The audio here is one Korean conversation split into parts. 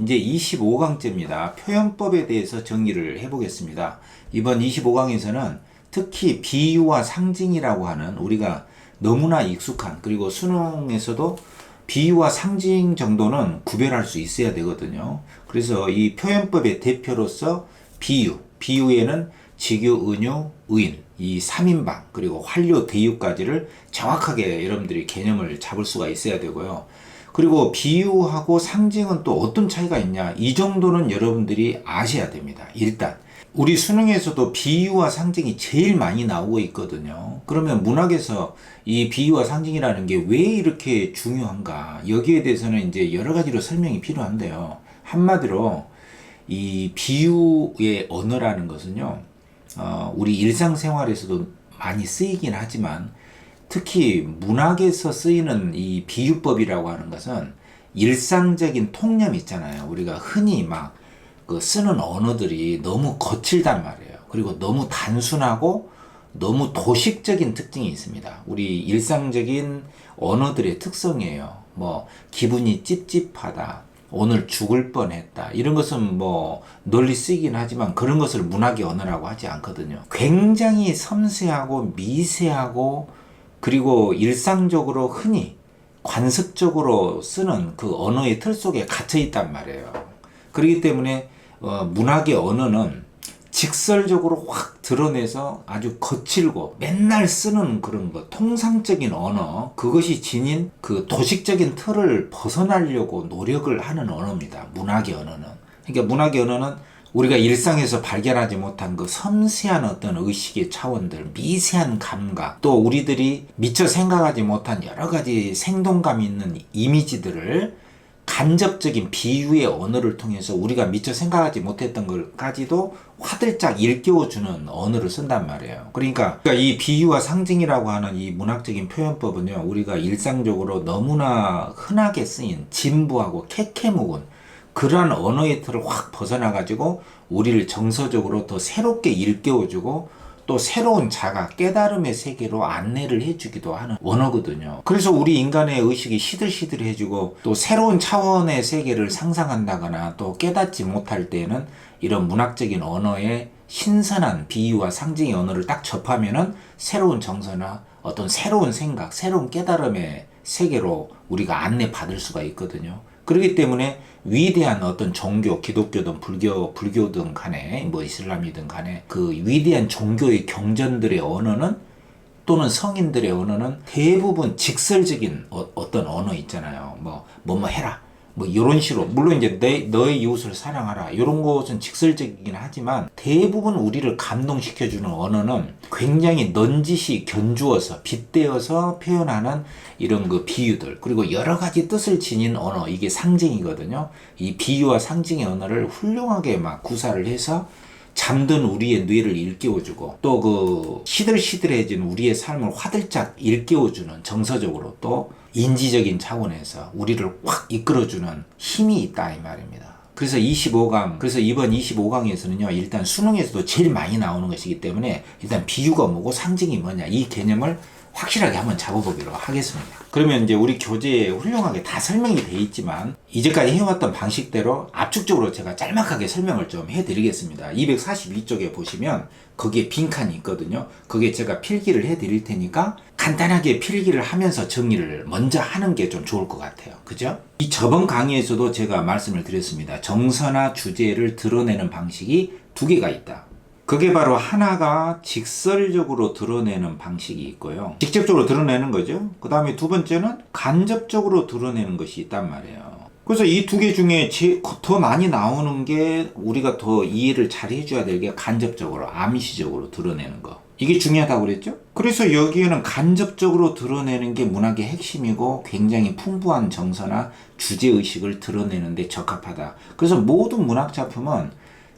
이제 25강째입니다. 표현법에 대해서 정리를 해보겠습니다. 이번 25강에서는 특히 비유와 상징이라고 하는 우리가 너무나 익숙한, 그리고 수능에서도 비유와 상징 정도는 구별할 수 있어야 되거든요. 그래서 이 표현법의 대표로서 비유에는 직유, 은유, 의인, 이 3인방, 그리고 활료, 대유까지를 정확하게 여러분들이 개념을 잡을 수가 있어야 되고요. 그리고 비유하고 상징은 또 어떤 차이가 있냐, 이 정도는 여러분들이 아셔야 됩니다. 일단 우리 수능에서도 비유와 상징이 제일 많이 나오고 있거든요. 그러면 문학에서 이 비유와 상징이라는 게 왜 이렇게 중요한가, 여기에 대해서는 이제 여러 가지로 설명이 필요한데요. 한마디로 이 비유의 언어라는 것은요, 우리 일상생활에서도 많이 쓰이긴 하지만 특히 문학에서 쓰이는 이 비유법이라고 하는 것은 일상적인 통념 있잖아요. 우리가 흔히 막 쓰는 언어들이 너무 거칠단 말이에요. 그리고 너무 단순하고 너무 도식적인 특징이 있습니다. 우리 일상적인 언어들의 특성이에요. 뭐 기분이 찝찝하다, 오늘 죽을 뻔했다, 이런 것은 뭐 널리 쓰이긴 하지만 그런 것을 문학의 언어라고 하지 않거든요. 굉장히 섬세하고 미세하고 그리고 일상적으로 흔히 관습적으로 쓰는 그 언어의 틀 속에 갇혀 있단 말이에요. 그렇기 때문에 문학의 언어는 직설적으로 확 드러내서 아주 거칠고 맨날 쓰는 그런 것, 통상적인 언어, 그것이 지닌 그 도식적인 틀을 벗어나려고 노력을 하는 언어입니다. 문학의 언어는. 그러니까 문학의 언어는 우리가 일상에서 발견하지 못한 그 섬세한 어떤 의식의 차원들, 미세한 감각, 또 우리들이 미처 생각하지 못한 여러 가지 생동감 있는 이미지들을 간접적인 비유의 언어를 통해서 우리가 미처 생각하지 못했던 것까지도 화들짝 일깨워주는 언어를 쓴단 말이에요. 그러니까 이 비유와 상징이라고 하는 이 문학적인 표현법은요, 우리가 일상적으로 너무나 흔하게 쓰인 진부하고 캐캐묵은 그러한 언어의 틀을 확 벗어나가지고 우리를 정서적으로 더 새롭게 일깨워주고 또 새로운 자가, 깨달음의 세계로 안내를 해주기도 하는 언어거든요. 그래서 우리 인간의 의식이 시들시들해지고 또 새로운 차원의 세계를 상상한다거나 또 깨닫지 못할 때에는 이런 문학적인 언어의 신선한 비유와 상징의 언어를 딱 접하면은 새로운 정서나 어떤 새로운 생각, 새로운 깨달음의 세계로 우리가 안내받을 수가 있거든요. 그렇기 때문에 위대한 어떤 종교, 기독교든 불교든 간에 뭐 이슬람이든 간에 그 위대한 종교의 경전들의 언어는, 또는 성인들의 언어는 대부분 직설적인 어떤 언어 있잖아요. 뭐 해라, 뭐 이런 식으로. 물론 이제 너의 이웃을 사랑하라, 이런 것은 직설적이긴 하지만 대부분 우리를 감동시켜주는 언어는 굉장히 넌지시 견주어서 빗대어서 표현하는 이런 그 비유들, 그리고 여러 가지 뜻을 지닌 언어, 이게 상징이거든요. 이 비유와 상징의 언어를 훌륭하게 막 구사를 해서 잠든 우리의 뇌를 일깨워주고 또 그 시들시들해진 우리의 삶을 화들짝 일깨워주는, 정서적으로 또 인지적인 차원에서 우리를 확 이끌어주는 힘이 있다, 이 말입니다. 그래서 이번 25강에서는요, 일단 수능에서도 제일 많이 나오는 것이기 때문에 일단 비유가 뭐고 상징이 뭐냐, 이 개념을 확실하게 한번 잡아보기로 하겠습니다. 그러면 이제 우리 교재에 훌륭하게 다 설명이 돼 있지만 이제까지 해왔던 방식대로 압축적으로 제가 짤막하게 설명을 좀 해드리겠습니다. 242쪽에 보시면 거기에 빈칸이 있거든요. 거기에 제가 필기를 해드릴 테니까 간단하게 필기를 하면서 정리를 먼저 하는 게 좀 좋을 것 같아요. 그죠? 이 저번 강의에서도 제가 말씀을 드렸습니다. 정서나 주제를 드러내는 방식이 두 개가 있다. 그게 바로 하나가 직설적으로 드러내는 방식이 있고요. 직접적으로 드러내는 거죠. 그 다음에 두 번째는 간접적으로 드러내는 것이 있단 말이에요. 그래서 이 두 개 중에 더 많이 나오는 게, 우리가 더 이해를 잘 해줘야 될 게 간접적으로, 암시적으로 드러내는 거. 이게 중요하다고 그랬죠? 그래서 여기에는 간접적으로 드러내는 게 문학의 핵심이고 굉장히 풍부한 정서나 주제의식을 드러내는 데 적합하다. 그래서 모든 문학 작품은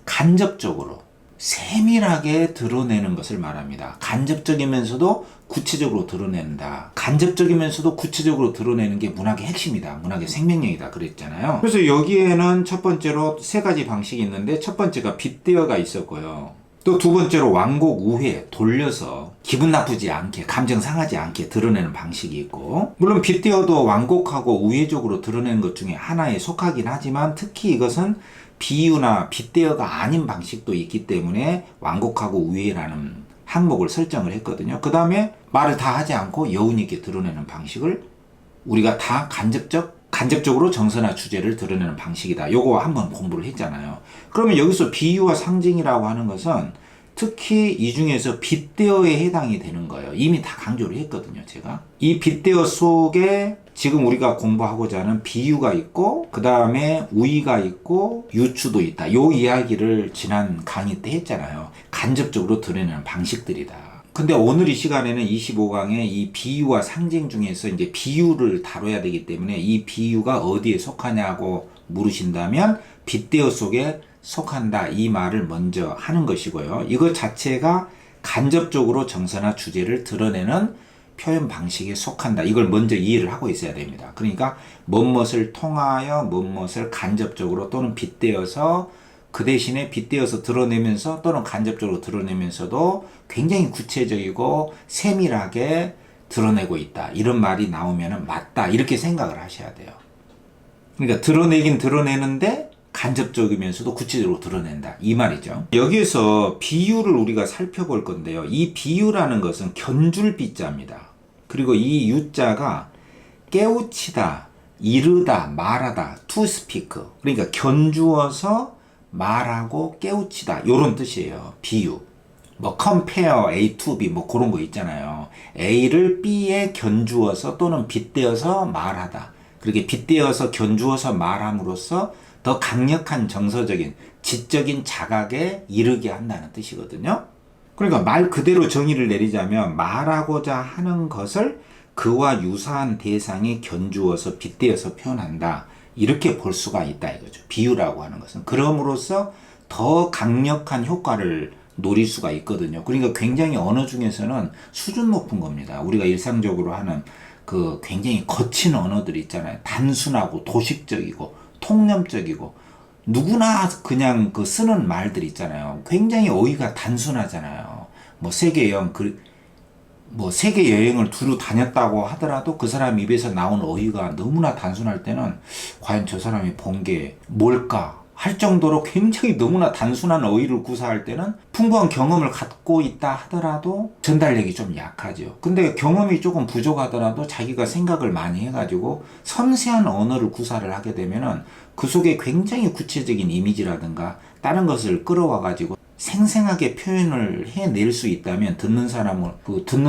간접적으로 세밀하게 드러내는 것을 말합니다. 간접적이면서도 구체적으로 드러낸다. 간접적이면서도 구체적으로 드러내는 게 문학의 핵심이다. 문학의 생명력이다. 그랬잖아요. 그래서 여기에는 첫 번째로 세 가지 방식이 있는데, 첫 번째가 빗대어가 있었고요. 또 두 번째로 완곡 우회, 돌려서 기분 나쁘지 않게, 감정 상하지 않게 드러내는 방식이 있고, 물론 빗대어도 완곡하고 우회적으로 드러내는 것 중에 하나에 속하긴 하지만 특히 이것은 비유나 빗대어가 아닌 방식도 있기 때문에 완곡하고 우회라는 항목을 설정을 했거든요. 그 다음에 말을 다 하지 않고 여운 있게 드러내는 방식을 우리가 다 간접적으로 정서나 주제를 드러내는 방식이다. 요거 한번 공부를 했잖아요. 그러면 여기서 비유와 상징이라고 하는 것은 특히 이 중에서 빗대어에 해당이 되는 거예요. 이미 다 강조를 했거든요, 제가. 이 빗대어 속에 지금 우리가 공부하고자 하는 비유가 있고, 그 다음에 우의가 있고, 유추도 있다. 요 이야기를 지난 강의 때 했잖아요. 간접적으로 드러내는 방식들이다. 근데 오늘 이 시간에는 25강의 이 비유와 상징 중에서 이제 비유를 다뤄야 되기 때문에 이 비유가 어디에 속하냐고 물으신다면 빗대어 속에 속한다, 이 말을 먼저 하는 것이고요. 이것 자체가 간접적으로 정서나 주제를 드러내는 표현 방식에 속한다. 이걸 먼저 이해를 하고 있어야 됩니다. 그러니까 무엇을 통하여 무엇을 간접적으로 또는 빗대어서 그 대신에 빗대어서 드러내면서 또는 간접적으로 드러내면서도 굉장히 구체적이고 세밀하게 드러내고 있다. 이런 말이 나오면 맞다. 이렇게 생각을 하셔야 돼요. 그러니까 드러내긴 드러내는데 간접적이면서도 구체적으로 드러낸다. 이 말이죠. 여기에서 비유를 우리가 살펴볼 건데요. 이 비유라는 것은 견줄 비자입니다. 그리고 이 유자가 깨우치다, 이르다, 말하다, to speak. 그러니까 견주어서 말하고 깨우치다. 요런 뜻이에요. 비유. 뭐 compare A to B 뭐 그런 거 있잖아요. A를 B에 견주어서 또는 빗대어서 말하다. 그렇게 빗대어서 견주어서 말함으로써 더 강력한 정서적인 지적인 자각에 이르게 한다는 뜻이거든요. 그러니까 말 그대로 정의를 내리자면 말하고자 하는 것을 그와 유사한 대상에 견주어서 빗대어서 표현한다. 이렇게 볼 수가 있다 이거죠. 비유라고 하는 것은. 그럼으로써 더 강력한 효과를 노릴 수가 있거든요. 그러니까 굉장히 언어 중에서는 수준 높은 겁니다. 우리가 일상적으로 하는 그 굉장히 거친 언어들 있잖아요. 단순하고 도식적이고 통념적이고 누구나 그냥 그 쓰는 말들 있잖아요. 굉장히 어휘가 단순하잖아요. 뭐 세계 여행을 두루 다녔다고 하더라도 그 사람 입에서 나온 어휘가 너무나 단순할 때는 과연 저 사람이 본 게 뭘까 할 정도로 굉장히 너무나 단순한 어휘를 구사할 때는 풍부한 경험을 갖고 있다 하더라도 전달력이 좀 약하죠. 근데 경험이 조금 부족하더라도 자기가 생각을 많이 해가지고 섬세한 언어를 구사를 하게 되면은 그 속에 굉장히 구체적인 이미지라든가 다른 것을 끌어와가지고 생생하게 표현을 해낼 수 있다면 듣는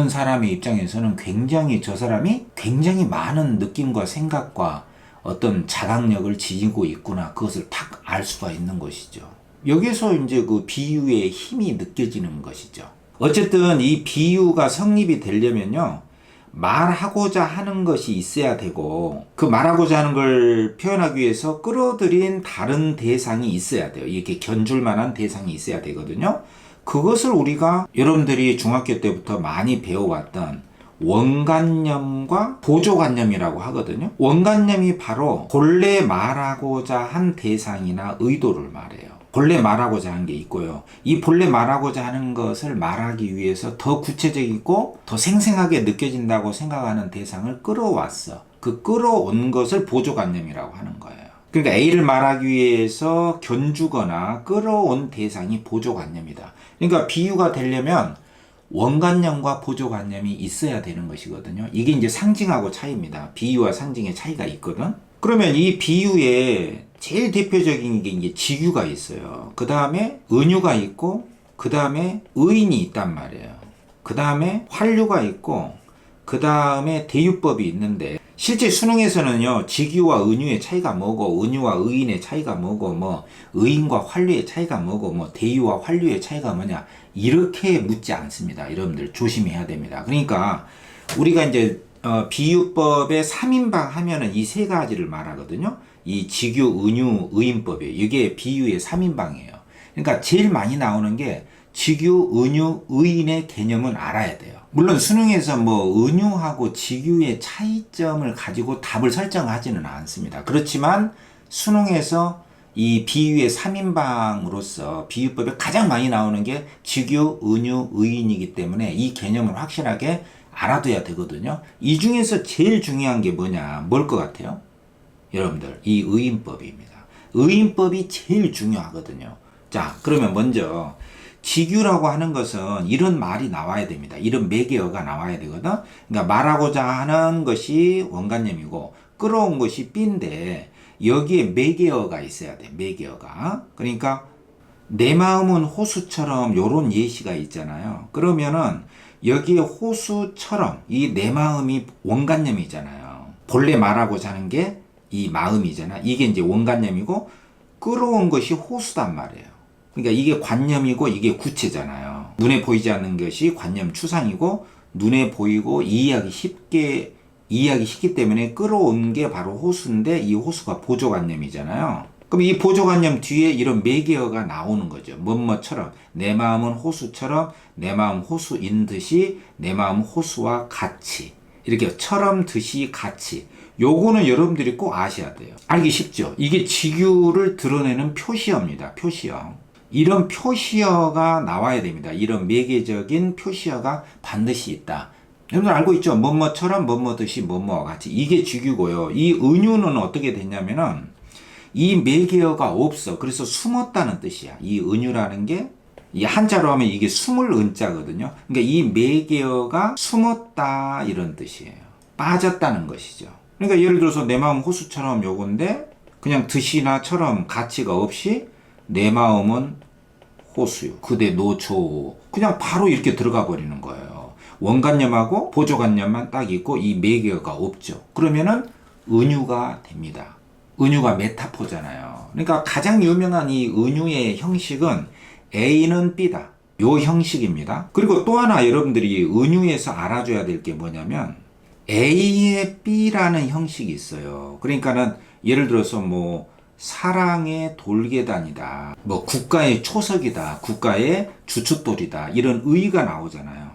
사람의 입장에서는 굉장히 저 사람이 굉장히 많은 느낌과 생각과 어떤 자각력을 지니고 있구나. 그것을 탁 알 수가 있는 것이죠. 여기서 이제 그 비유의 힘이 느껴지는 것이죠. 어쨌든 이 비유가 성립이 되려면요. 말하고자 하는 것이 있어야 되고 그 말하고자 하는 걸 표현하기 위해서 끌어들인 다른 대상이 있어야 돼요. 이렇게 견줄 만한 대상이 있어야 되거든요. 그것을 우리가 여러분들이 중학교 때부터 많이 배워왔던 원관념과 보조관념이라고 하거든요. 원관념이 바로 본래 말하고자 한 대상이나 의도를 말해요. 본래 말하고자 하는 게 있고요. 이 본래 말하고자 하는 것을 말하기 위해서 더 구체적이고 더 생생하게 느껴진다고 생각하는 대상을 끌어왔어. 그 끌어온 것을 보조관념이라고 하는 거예요. 그러니까 A를 말하기 위해서 견주거나 끌어온 대상이 보조관념이다. 그러니까 비유가 되려면 원관념과 보조관념이 있어야 되는 것이거든요. 이게 이제 상징하고 차이입니다. 비유와 상징의 차이가 있거든. 그러면 이 비유에 제일 대표적인 게 이제 직유가 있어요. 그 다음에 은유가 있고, 그 다음에 의인이 있단 말이에요. 그 다음에 환류가 있고, 그 다음에 대유법이 있는데, 실제 수능에서는요, 직유와 은유의 차이가 뭐고, 은유와 의인의 차이가 뭐고, 뭐, 의인과 환류의 차이가 뭐고, 뭐, 대유와 환류의 차이가 뭐냐, 이렇게 묻지 않습니다. 여러분들 조심해야 됩니다. 그러니까, 우리가 이제, 비유법의 3인방 하면은 이 세 가지를 말하거든요. 이 직유, 은유, 의인법이에요. 이게 비유의 3인방이에요. 그러니까 제일 많이 나오는 게 직유, 은유, 의인의 개념은 알아야 돼요. 물론 수능에서 뭐 은유하고 직유의 차이점을 가지고 답을 설정하지는 않습니다. 그렇지만 수능에서 이 비유의 3인방으로서 비유법에 가장 많이 나오는 게 직유, 은유, 의인이기 때문에 이 개념을 확실하게 알아둬야 되거든요. 이 중에서 제일 중요한 게 뭐냐? 뭘 것 같아요? 여러분들, 이 의인법입니다. 의인법이 제일 중요하거든요. 자, 그러면 먼저 직유라고 하는 것은 이런 말이 나와야 됩니다. 이런 매개어가 나와야 되거든. 그러니까 말하고자 하는 것이 원관념이고 끌어온 것이 B인데 여기에 매개어가 있어야 돼. 매개어가. 그러니까 내 마음은 호수처럼 요런 예시가 있잖아요. 그러면은 여기에 호수처럼 이 내 마음이 원관념이잖아요. 본래 말하고자 하는 게 이 마음이잖아. 이게 이제 원관념이고 끌어온 것이 호수단 말이에요. 그러니까 이게 관념이고 이게 구체잖아요. 눈에 보이지 않는 것이 관념 추상이고 눈에 보이고 이해하기 쉽기 때문에 끌어온 게 바로 호수인데 이 호수가 보조관념이잖아요. 그럼 이 보조관념 뒤에 이런 매개어가 나오는 거죠. 뭐뭐처럼 내 마음은 호수처럼 내 마음 호수인 듯이 내 마음 호수와 같이 이렇게 처럼 듯이 같이 요거는 여러분들이 꼭 아셔야 돼요. 알기 쉽죠? 이게 직유를 드러내는 표시어입니다. 표시어. 이런 표시어가 나와야 됩니다. 이런 매개적인 표시어가 반드시 있다. 여러분들 알고 있죠? 뭐뭐처럼 뭐뭐듯이 뭐뭐와 같이 이게 직유고요. 이 은유는 어떻게 됐냐면은 이 매개어가 없어. 그래서 숨었다는 뜻이야. 이 은유라는 게 이 한자로 하면 이게 숨을 은자거든요. 그러니까 이 매개어가 숨었다 이런 뜻이에요. 빠졌다는 것이죠. 그러니까 예를 들어서 내 마음 호수처럼 요건데 그냥 듯이나처럼 가치가 없이 내 마음은 호수요. 그대 노초. 그냥 바로 이렇게 들어가 버리는 거예요. 원관념하고 보조관념만 딱 있고 이 매개어가 없죠. 그러면은 은유가 됩니다. 은유가 메타포잖아요. 그러니까 가장 유명한 이 은유의 형식은 A는 B다. 요 형식입니다. 그리고 또 하나 여러분들이 은유에서 알아줘야 될 게 뭐냐면 A의 B라는 형식이 있어요. 그러니까는 예를 들어서 뭐 사랑의 돌계단이다. 뭐 국가의 초석이다. 국가의 주춧돌이다. 이런 의의가 나오잖아요.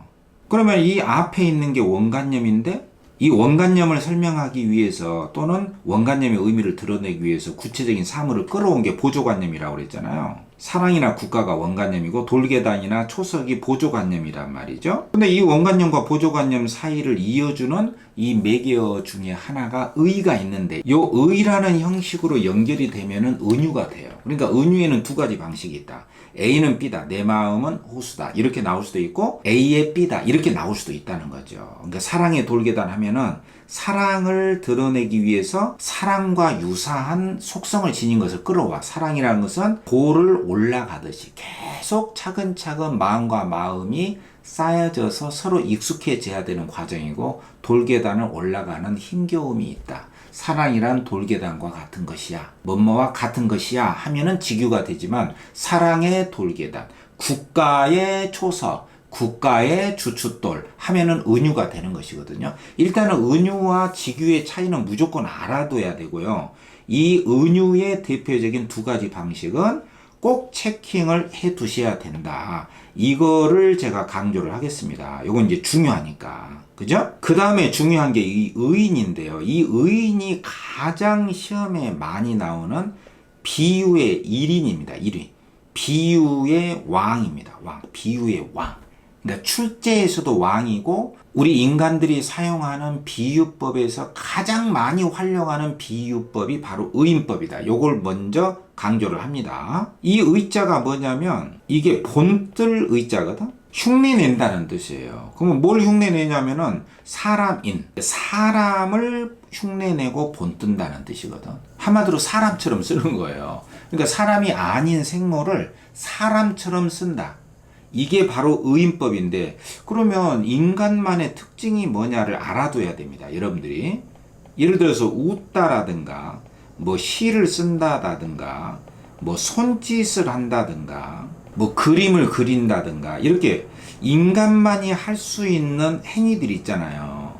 그러면 이 앞에 있는 게 원관념인데 이 원관념을 설명하기 위해서 또는 원관념의 의미를 드러내기 위해서 구체적인 사물을 끌어온 게 보조관념이라고 그랬잖아요. 사랑이나 국가가 원관념이고 돌계단이나 초석이 보조관념이란 말이죠. 근데 이 원관념과 보조관념 사이를 이어주는 이 매개어 중에 하나가 의가 있는데 이 의라는 형식으로 연결이 되면은 은유가 돼요. 그러니까 은유에는 두 가지 방식이 있다. A는 B다. 내 마음은 호수다. 이렇게 나올 수도 있고 A의 B다. 이렇게 나올 수도 있다는 거죠. 그러니까 사랑의 돌계단 하면은 사랑을 드러내기 위해서 사랑과 유사한 속성을 지닌 것을 끌어와. 사랑이라는 것은 돌을 올라가듯이 계속 차근차근 마음과 마음이 쌓여져서 서로 익숙해져야 되는 과정이고 돌계단을 올라가는 힘겨움이 있다. 사랑이란 돌계단과 같은 것이야. 뭐뭐와 같은 것이야 하면은 직유가 되지만 사랑의 돌계단, 국가의 초석, 국가의 주춧돌 하면은 은유가 되는 것이거든요. 일단은 은유와 직유의 차이는 무조건 알아둬야 되고요. 이 은유의 대표적인 두 가지 방식은 꼭 체킹을 해 두셔야 된다. 이거를 제가 강조를 하겠습니다. 이건 이제 중요하니까. 그죠? 그 다음에 중요한 게 이 의인인데요. 이 의인이 가장 시험에 많이 나오는 비유의 1인입니다. 1인. 비유의 왕입니다. 왕. 비유의 왕. 그러니까 출제에서도 왕이고 우리 인간들이 사용하는 비유법에서 가장 많이 활용하는 비유법이 바로 의인법이다. 요걸 먼저 강조를 합니다. 이 의자가 뭐냐면 이게 본뜰 의자거든. 흉내낸다는 뜻이에요. 그러면 뭘 흉내내냐면은 사람인, 사람을 흉내내고 본뜬다는 뜻이거든. 한마디로 사람처럼 쓰는 거예요. 그러니까 사람이 아닌 생물을 사람처럼 쓴다. 이게 바로 의인법인데 그러면 인간만의 특징이 뭐냐를 알아둬야 됩니다. 여러분들이 예를 들어서 웃다라든가 뭐 시를 쓴다라든가 뭐 손짓을 한다든가 뭐 그림을 그린다든가 이렇게 인간만이 할 수 있는 행위들이 있잖아요.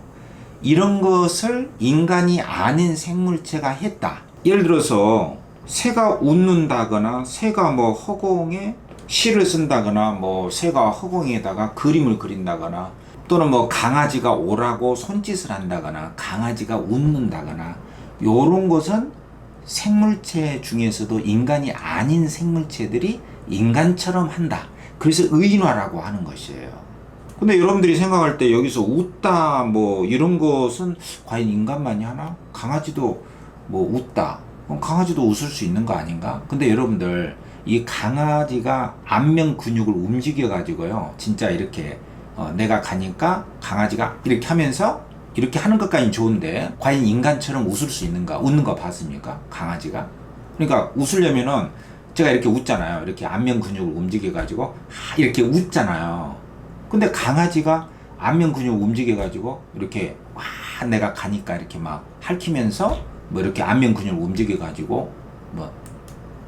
이런 것을 인간이 아닌 생물체가 했다. 예를 들어서 새가 웃는다거나 새가 뭐 허공에 시를 쓴다거나 뭐 새가 허공에다가 그림을 그린다거나 또는 뭐 강아지가 오라고 손짓을 한다거나 강아지가 웃는다거나 요런 것은 생물체 중에서도 인간이 아닌 생물체들이 인간처럼 한다. 그래서 의인화라고 하는 것이에요. 근데 여러분들이 생각할 때 여기서 웃다 뭐 이런 것은 과연 인간만이 하나? 강아지도 뭐 웃다. 그럼 강아지도 웃을 수 있는 거 아닌가? 근데 여러분들 이 강아지가 안면 근육을 움직여 가지고요. 진짜 이렇게 내가 가니까 강아지가 이렇게 하면서 이렇게 하는 것까지는 좋은데 과연 인간처럼 웃을 수 있는가? 웃는 거 봤습니까? 강아지가? 그러니까 웃으려면은 제가 이렇게 웃잖아요. 이렇게 안면 근육을 움직여 가지고 이렇게 웃잖아요. 근데 강아지가 안면 근육을 움직여 가지고 이렇게 와 내가 가니까 이렇게 막 핥히면서 뭐 이렇게 안면 근육을 움직여 가지고 뭐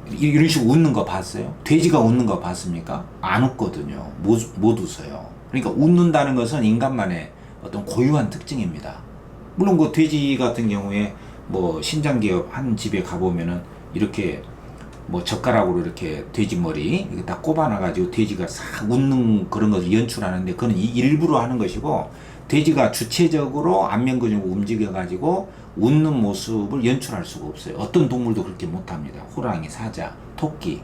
이런 식으로 웃는 거 봤어요? 돼지가 웃는 거 봤습니까? 안 웃거든요. 못 웃어요. 그러니까 웃는다는 것은 인간만의 어떤 고유한 특징입니다. 물론 그 돼지 같은 경우에 뭐 신장기업 한 집에 가보면은 이렇게 뭐 젓가락으로 이렇게 돼지 머리 이렇게 딱 꼽아놔가지고 돼지가 싹 웃는 그런 것을 연출하는데 그건 일부러 하는 것이고 돼지가 주체적으로 안면 근육을 움직여가지고 웃는 모습을 연출할 수가 없어요. 어떤 동물도 그렇게 못합니다. 호랑이, 사자, 토끼,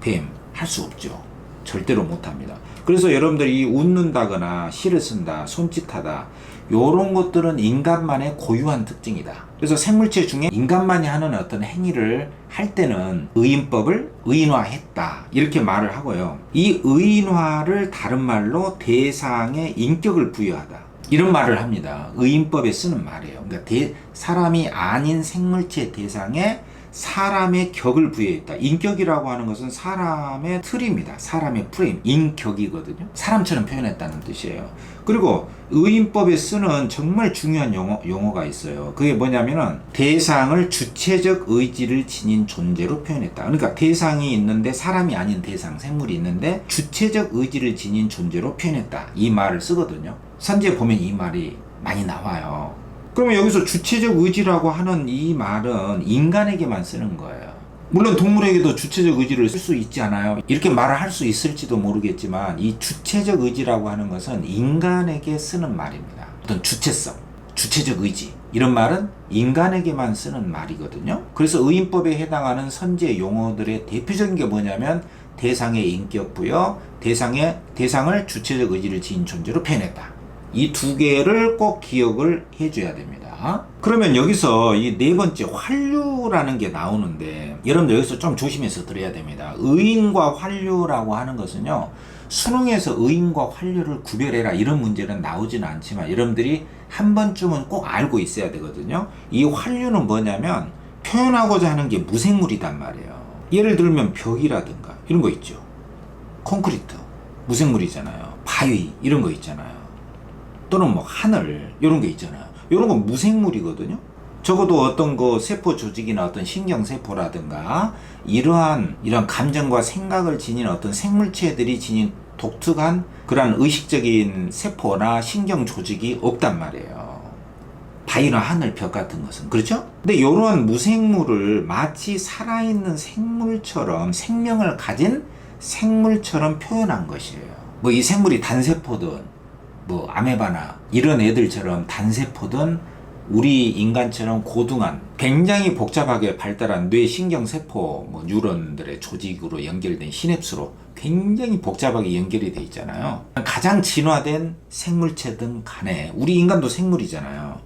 뱀 할 수 없죠. 절대로 못합니다. 그래서 여러분들이 웃는다거나 시를 쓴다, 손짓하다 요런 것들은 인간만의 고유한 특징이다. 그래서 생물체 중에 인간만이 하는 어떤 행위를 할 때는 의인법을 의인화했다 이렇게 말을 하고요. 이 의인화를 다른 말로 대상의 인격을 부여하다 이런 말을 합니다. 의인법에 쓰는 말이에요. 그러니까 사람이 아닌 생물체 대상에 사람의 격을 부여했다. 인격이라고 하는 것은 사람의 틀입니다. 사람의 프레임, 인격이거든요. 사람처럼 표현했다는 뜻이에요. 그리고 의인법에 쓰는 정말 중요한 용어가 있어요. 그게 뭐냐면은 대상을 주체적 의지를 지닌 존재로 표현했다. 그러니까 대상이 있는데 사람이 아닌 대상, 생물이 있는데 주체적 의지를 지닌 존재로 표현했다. 이 말을 쓰거든요. 선지에 보면 이 말이 많이 나와요. 그러면 여기서 주체적 의지라고 하는 이 말은 인간에게만 쓰는 거예요. 물론 동물에게도 주체적 의지를 쓸 수 있지 않아요. 이렇게 말을 할 수 있을지도 모르겠지만 이 주체적 의지라고 하는 것은 인간에게 쓰는 말입니다. 어떤 주체성, 주체적 의지 이런 말은 인간에게만 쓰는 말이거든요. 그래서 의인법에 해당하는 선지의 용어들의 대표적인 게 뭐냐면 대상의 인격 부여, 대상을 주체적 의지를 지닌 존재로 표현했다. 이 두 개를 꼭 기억을 해줘야 됩니다. 그러면 여기서 이 네 번째 환류라는 게 나오는데 여러분들 여기서 좀 조심해서 들어야 됩니다. 의인과 환류라고 하는 것은요. 수능에서 의인과 환류를 구별해라 이런 문제는 나오지는 않지만 여러분들이 한 번쯤은 꼭 알고 있어야 되거든요. 이 환류는 뭐냐면 표현하고자 하는 게 무생물이단 말이에요. 예를 들면 벽이라든가 이런 거 있죠. 콘크리트 무생물이잖아요. 바위 이런 거 있잖아요. 또는 뭐 하늘 이런 게 있잖아요. 이런 건 무생물이거든요. 적어도 어떤 그 세포 조직이나 어떤 신경세포라든가 이러한 감정과 생각을 지닌 어떤 생물체들이 지닌 독특한 그러한 의식적인 세포나 신경 조직이 없단 말이에요. 바위나 하늘, 벽 같은 것은 그렇죠? 근데 이러한 무생물을 마치 살아있는 생물처럼 생명을 가진 생물처럼 표현한 것이에요. 뭐 이 생물이 단세포든 뭐 아메바나 이런 애들처럼 단세포든 우리 인간처럼 고등한 굉장히 복잡하게 발달한 뇌 신경세포 뭐 뉴런들의 조직으로 연결된 시냅스로 굉장히 복잡하게 연결이 돼 있잖아요. 가장 진화된 생물체든 간에 우리 인간도 생물이잖아요.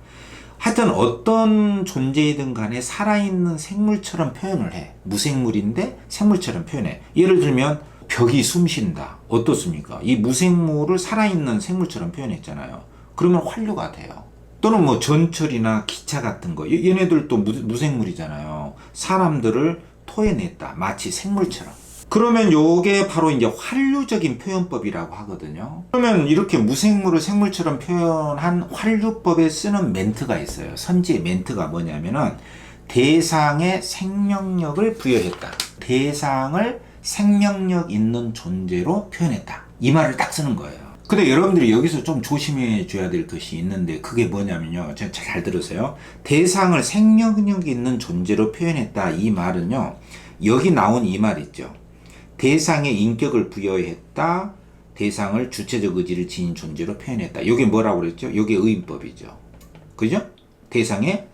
하여튼 어떤 존재이든 간에 살아있는 생물처럼 표현을 해. 무생물인데 생물처럼 표현해. 예를 들면 벽이 숨쉰다. 어떻습니까? 이 무생물을 살아있는 생물처럼 표현했잖아요. 그러면 환류가 돼요. 또는 뭐 전철이나 기차 같은 거. 얘네들도 무생물이잖아요. 사람들을 토해냈다. 마치 생물처럼. 그러면 요게 바로 이제 환류적인 표현법이라고 하거든요. 그러면 이렇게 무생물을 생물처럼 표현한 환류법에 쓰는 멘트가 있어요. 선지의 멘트가 뭐냐면은 대상에 생명력을 부여했다. 대상을 생명력 있는 존재로 표현했다. 이 말을 딱 쓰는 거예요. 근데 여러분들이 여기서 좀 조심해 줘야 될 것이 있는데 그게 뭐냐면요. 잘 들으세요. 대상을 생명력 있는 존재로 표현했다. 이 말은요. 여기 나온 이 말 있죠. 대상에 인격을 부여했다. 대상을 주체적 의지를 지닌 존재로 표현했다. 이게 뭐라고 그랬죠? 이게 의인법이죠. 그죠? 대상에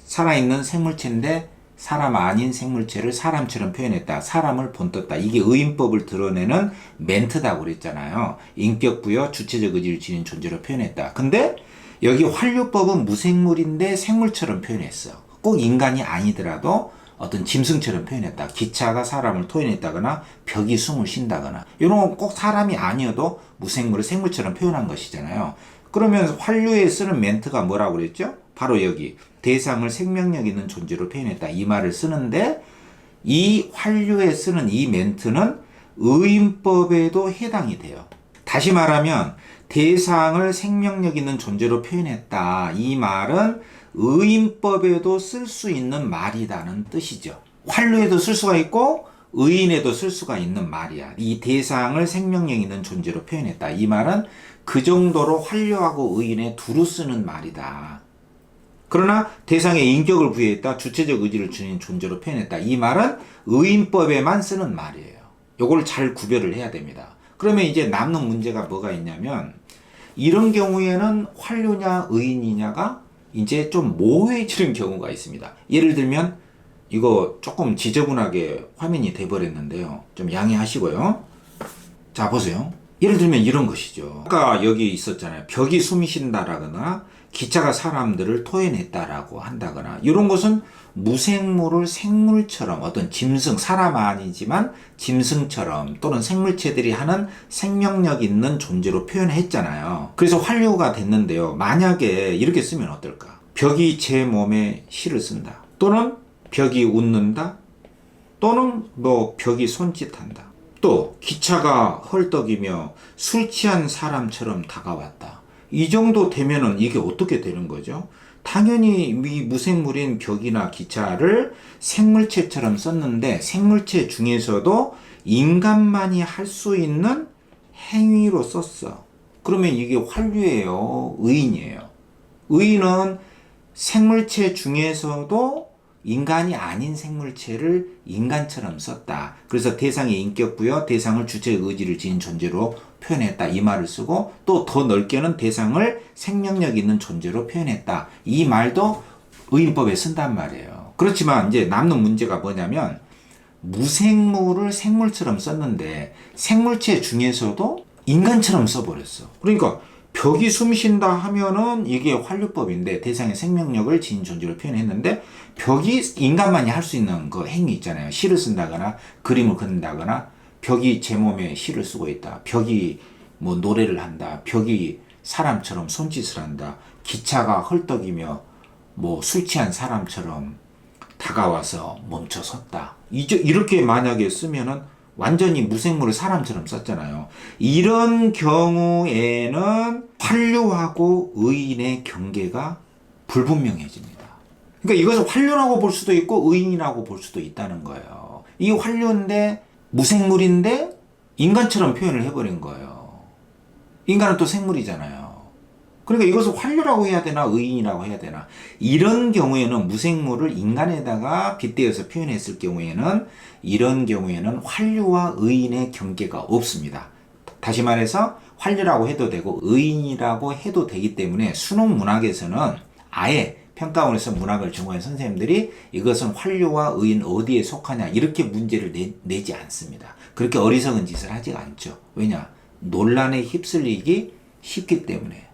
살아있는 생물체인데 사람 아닌 생물체를 사람처럼 표현했다. 사람을 본떴다. 이게 의인법을 드러내는 멘트다고 그랬잖아요. 인격 부여 주체적 의지를 지닌 존재로 표현했다. 근데 여기 환류법은 무생물인데 생물처럼 표현했어. 꼭 인간이 아니더라도 어떤 짐승처럼 표현했다. 기차가 사람을 토해냈다거나 벽이 숨을 쉰다거나 이런 건 꼭 사람이 아니어도 무생물을 생물처럼 표현한 것이잖아요. 그러면 환류에 쓰는 멘트가 뭐라고 그랬죠? 바로 여기 대상을 생명력 있는 존재로 표현했다. 이 말을 쓰는데 이 환류에 쓰는 이 멘트는 의인법에도 해당이 돼요. 다시 말하면 대상을 생명력 있는 존재로 표현했다. 이 말은 의인법에도 쓸 수 있는 말이라는 뜻이죠. 환류에도 쓸 수가 있고 의인에도 쓸 수가 있는 말이야. 이 대상을 생명력 있는 존재로 표현했다. 이 말은 그 정도로 환류하고 의인에 두루 쓰는 말이다. 그러나 대상에 인격을 부여했다. 주체적 의지를 지닌 존재로 표현했다. 이 말은 의인법에만 쓰는 말이에요. 요걸 잘 구별을 해야 됩니다. 그러면 이제 남는 문제가 뭐가 있냐면 이런 경우에는 환류냐 의인이냐가 이제 좀 모호해지는 경우가 있습니다. 예를 들면 이거 조금 지저분하게 화면이 돼버렸는데요. 좀 양해하시고요. 자 보세요. 예를 들면 이런 것이죠. 아까 여기 있었잖아요. 벽이 숨이 쉰다라거나 기차가 사람들을 토해냈다라고 한다거나 이런 것은 무생물을 생물처럼 어떤 짐승, 사람 아니지만 짐승처럼 또는 생물체들이 하는 생명력 있는 존재로 표현했잖아요. 그래서 환류가 됐는데요. 만약에 이렇게 쓰면 어떨까? 벽이 제 몸에 실을 쓴다. 또는 벽이 웃는다. 또는 뭐 벽이 손짓한다. 또 기차가 헐떡이며 술 취한 사람처럼 다가왔다. 이 정도 되면은 이게 어떻게 되는 거죠? 당연히 이 무생물인 벽이나 기차를 생물체처럼 썼는데 생물체 중에서도 인간만이 할 수 있는 행위로 썼어. 그러면 이게 환류예요? 의인이에요? 의인은 생물체 중에서도 인간이 아닌 생물체를 인간처럼 썼다. 그래서 대상의 인격 부여, 대상을 주체의 의지를 지닌 존재로 표현했다. 이 말을 쓰고 또 더 넓게는 대상을 생명력 있는 존재로 표현했다. 이 말도 의인법에 쓴단 말이에요. 그렇지만 이제 남는 문제가 뭐냐면 무생물을 생물처럼 썼는데 생물체 중에서도 인간처럼 써버렸어. 그러니까 벽이 숨쉰다 하면은 이게 환류법인데 대상의 생명력을 지닌 존재로 표현했는데 벽이 인간만이 할 수 있는 그 행위 있잖아요. 시를 쓴다거나 그림을 그린다거나 벽이 제 몸에 시를 쓰고 있다. 벽이 뭐 노래를 한다. 벽이 사람처럼 손짓을 한다. 기차가 헐떡이며 뭐 술 취한 사람처럼 다가와서 멈춰 섰다. 이렇게 만약에 쓰면은 완전히 무생물을 사람처럼 썼잖아요. 이런 경우에는 환류하고 의인의 경계가 불분명해집니다. 그러니까 이것을 환류라고 볼 수도 있고 의인이라고 볼 수도 있다는 거예요. 이 환류인데 무생물인데 인간처럼 표현을 해버린 거예요. 인간은 또 생물이잖아요. 그러니까 이것을 환류라고 해야 되나 의인이라고 해야 되나, 이런 경우에는 무생물을 인간에다가 빗대어서 표현했을 경우에는 이런 경우에는 환류와 의인의 경계가 없습니다. 다시 말해서 환류라고 해도 되고 의인이라고 해도 되기 때문에 수능 문학에서는 아예 평가원에서 문학을 전공한 선생님들이 이것은 환류와 의인 어디에 속하냐 이렇게 문제를 내지 않습니다. 그렇게 어리석은 짓을 하지 않죠. 왜냐? 논란에 휩쓸리기 쉽기 때문에.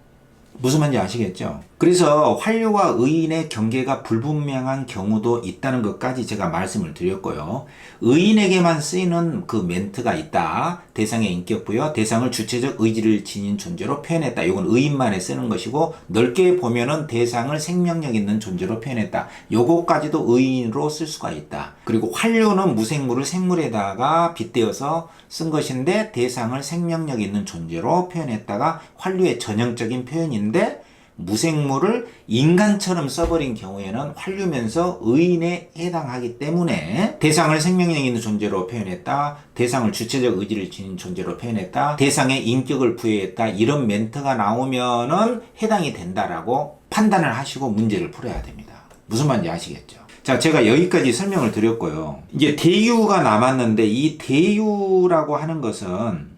무슨 말인지 아시겠죠? 그래서 환류와 의인의 경계가 불분명한 경우도 있다는 것까지 제가 말씀을 드렸고요. 의인에게만 쓰이는 그 멘트가 있다. 대상의 인격 부여, 대상을 주체적 의지를 지닌 존재로 표현했다. 이건 의인만에 쓰는 것이고, 넓게 보면은 대상을 생명력 있는 존재로 표현했다. 요거까지도 의인으로 쓸 수가 있다. 그리고 환류는 무생물을 생물에다가 빗대어서 쓴 것인데 대상을 생명력 있는 존재로 표현했다가 환류의 전형적인 표현인데, 무생물을 인간처럼 써버린 경우에는 환류면서 의인에 해당하기 때문에 대상을 생명력 있는 존재로 표현했다, 대상을 주체적 의지를 지닌 존재로 표현했다, 대상에 인격을 부여했다, 이런 멘트가 나오면은 해당이 된다라고 판단을 하시고 문제를 풀어야 됩니다. 무슨 말인지 아시겠죠? 자, 제가 여기까지 설명을 드렸고요. 이제 대유가 남았는데, 이 대유라고 하는 것은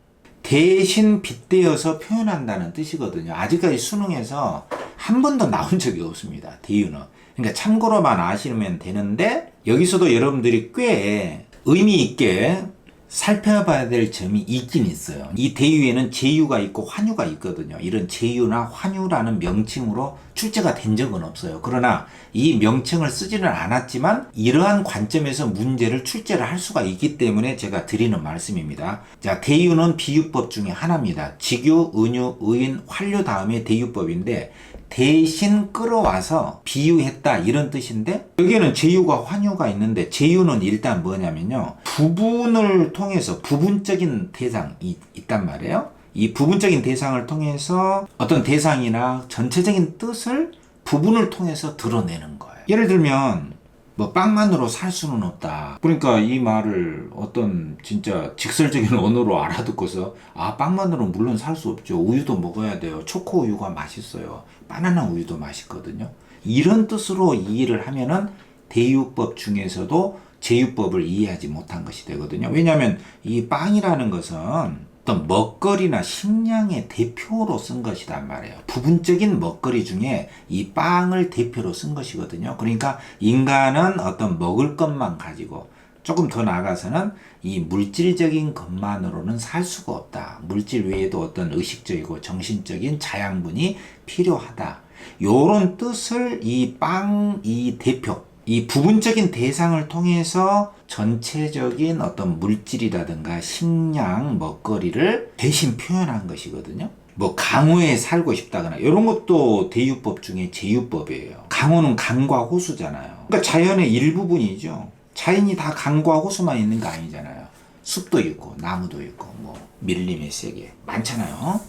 대신 빗대어서 표현한다는 뜻이거든요. 아직까지 수능에서 한 번도 나온 적이 없습니다. 대유는. 그러니까 참고로만 아시면 되는데 여기서도 여러분들이 꽤 의미 있게 살펴봐야 될 점이 있긴 있어요. 이 대유에는 제유가 있고 환유가 있거든요. 이런 제유나 환유라는 명칭으로 출제가 된 적은 없어요. 그러나 이 명칭을 쓰지는 않았지만 이러한 관점에서 문제를 출제를 할 수가 있기 때문에 제가 드리는 말씀입니다. 자, 대유는 비유법 중에 하나입니다. 직유, 은유, 의인, 환유 다음에 대유법인데 대신 끌어와서 비유했다 이런 뜻인데 여기에는 제유가 환유가 있는데 제유는 일단 뭐냐면요. 부분을 통해서 부분적인 대상이 있단 말이에요. 이 부분적인 대상을 통해서 어떤 대상이나 전체적인 뜻을 부분을 통해서 드러내는 거예요. 예를 들면 뭐 빵만으로 살 수는 없다. 그러니까 이 말을 어떤 진짜 직설적인 언어로 알아듣고서 아 빵만으로 물론 살 수 없죠. 우유도 먹어야 돼요. 초코 우유가 맛있어요. 바나나 우유도 맛있거든요. 이런 뜻으로 이해를 하면은 대유법 중에서도 제유법을 이해하지 못한 것이 되거든요. 왜냐하면 이 빵이라는 것은 어떤 먹거리나 식량의 대표로 쓴 것이란 말이에요. 부분적인 먹거리 중에 이 빵을 대표로 쓴 것이거든요. 그러니까 인간은 어떤 먹을 것만 가지고 조금 더 나아가서는 이 물질적인 것만으로는 살 수가 없다. 물질 외에도 어떤 의식적이고 정신적인 자양분이 필요하다. 요런 뜻을 이 빵, 이 대표, 이 부분적인 대상을 통해서 전체적인 어떤 물질이라든가 식량, 먹거리를 대신 표현한 것이거든요. 뭐 강호에 살고 싶다거나 이런 것도 대유법 중에 제유법이에요. 강호는 강과 호수잖아요. 그러니까 자연의 일부분이죠. 자연이 다 강과 호수만 있는 거 아니잖아요. 숲도 있고 나무도 있고 뭐 밀림의 세계 많잖아요.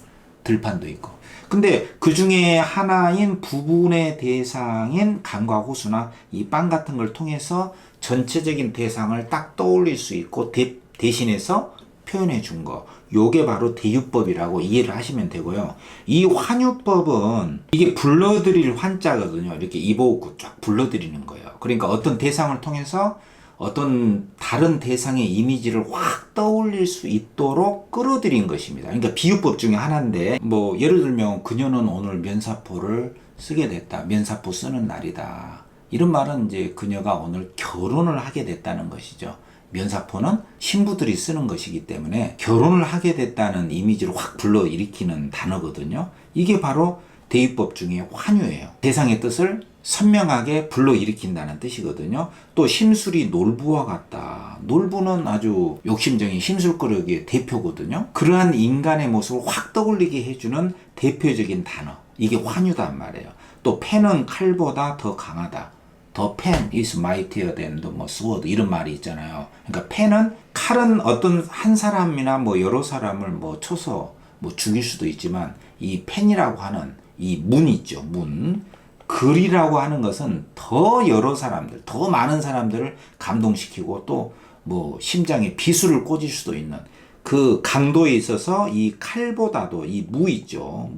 들판도 있고. 근데 그 중에 하나인 부분의 대상인 강과 호수나 이 빵 같은 걸 통해서 전체적인 대상을 딱 떠올릴 수 있고 대신해서 표현해 준 거. 요게 바로 대유법이라고 이해를 하시면 되고요. 이 환유법은 이게 불러들일 환자거든요. 이렇게 입어오고 쫙 불러들이는 거예요. 그러니까 어떤 대상을 통해서 어떤 다른 대상의 이미지를 확 떠올릴 수 있도록 끌어들인 것입니다. 그러니까 비유법 중에 하나인데 뭐 예를 들면 그녀는 오늘 면사포를 쓰게 됐다. 면사포 쓰는 날이다. 이런 말은 이제 그녀가 오늘 결혼을 하게 됐다는 것이죠. 면사포는 신부들이 쓰는 것이기 때문에 결혼을 하게 됐다는 이미지를 확 불러일으키는 단어거든요. 이게 바로 대유법 중에 환유예요. 대상의 뜻을 선명하게 불러일으킨다는 뜻이거든요. 또 심술이 놀부와 같다. 놀부는 아주 욕심쟁이 심술거리의 대표거든요. 그러한 인간의 모습을 확 떠올리게 해주는 대표적인 단어. 이게 환유단 말이에요. 또 펜은 칼보다 더 강하다. The pen is mightier than the sword. 이런 말이 있잖아요. 그러니까 펜은 칼은 어떤 한 사람이나 뭐 여러 사람을 뭐 쳐서 뭐 죽일 수도 있지만 이 펜이라고 하는 이 문 있죠. 문. 글이라고 하는 것은 더 여러 사람들, 더 많은 사람들을 감동시키고 또 뭐 심장에 비수를 꽂을 수도 있는 그 강도에 있어서 이 칼보다도 이 무 있죠.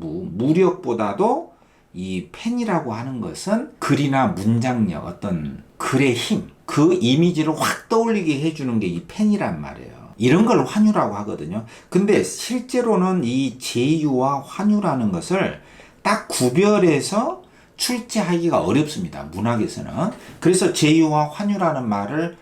무력보다도 이 펜이라고 하는 것은 글이나 문장력, 어떤 글의 힘, 그 이미지를 확 떠올리게 해주는 게 이 펜이란 말이에요. 이런 걸 환유라고 하거든요. 근데 실제로는 이 제유와 환유라는 것을 딱 구별해서 출제하기가 어렵습니다. 문학에서는. 그래서 제유와 환유라는 말을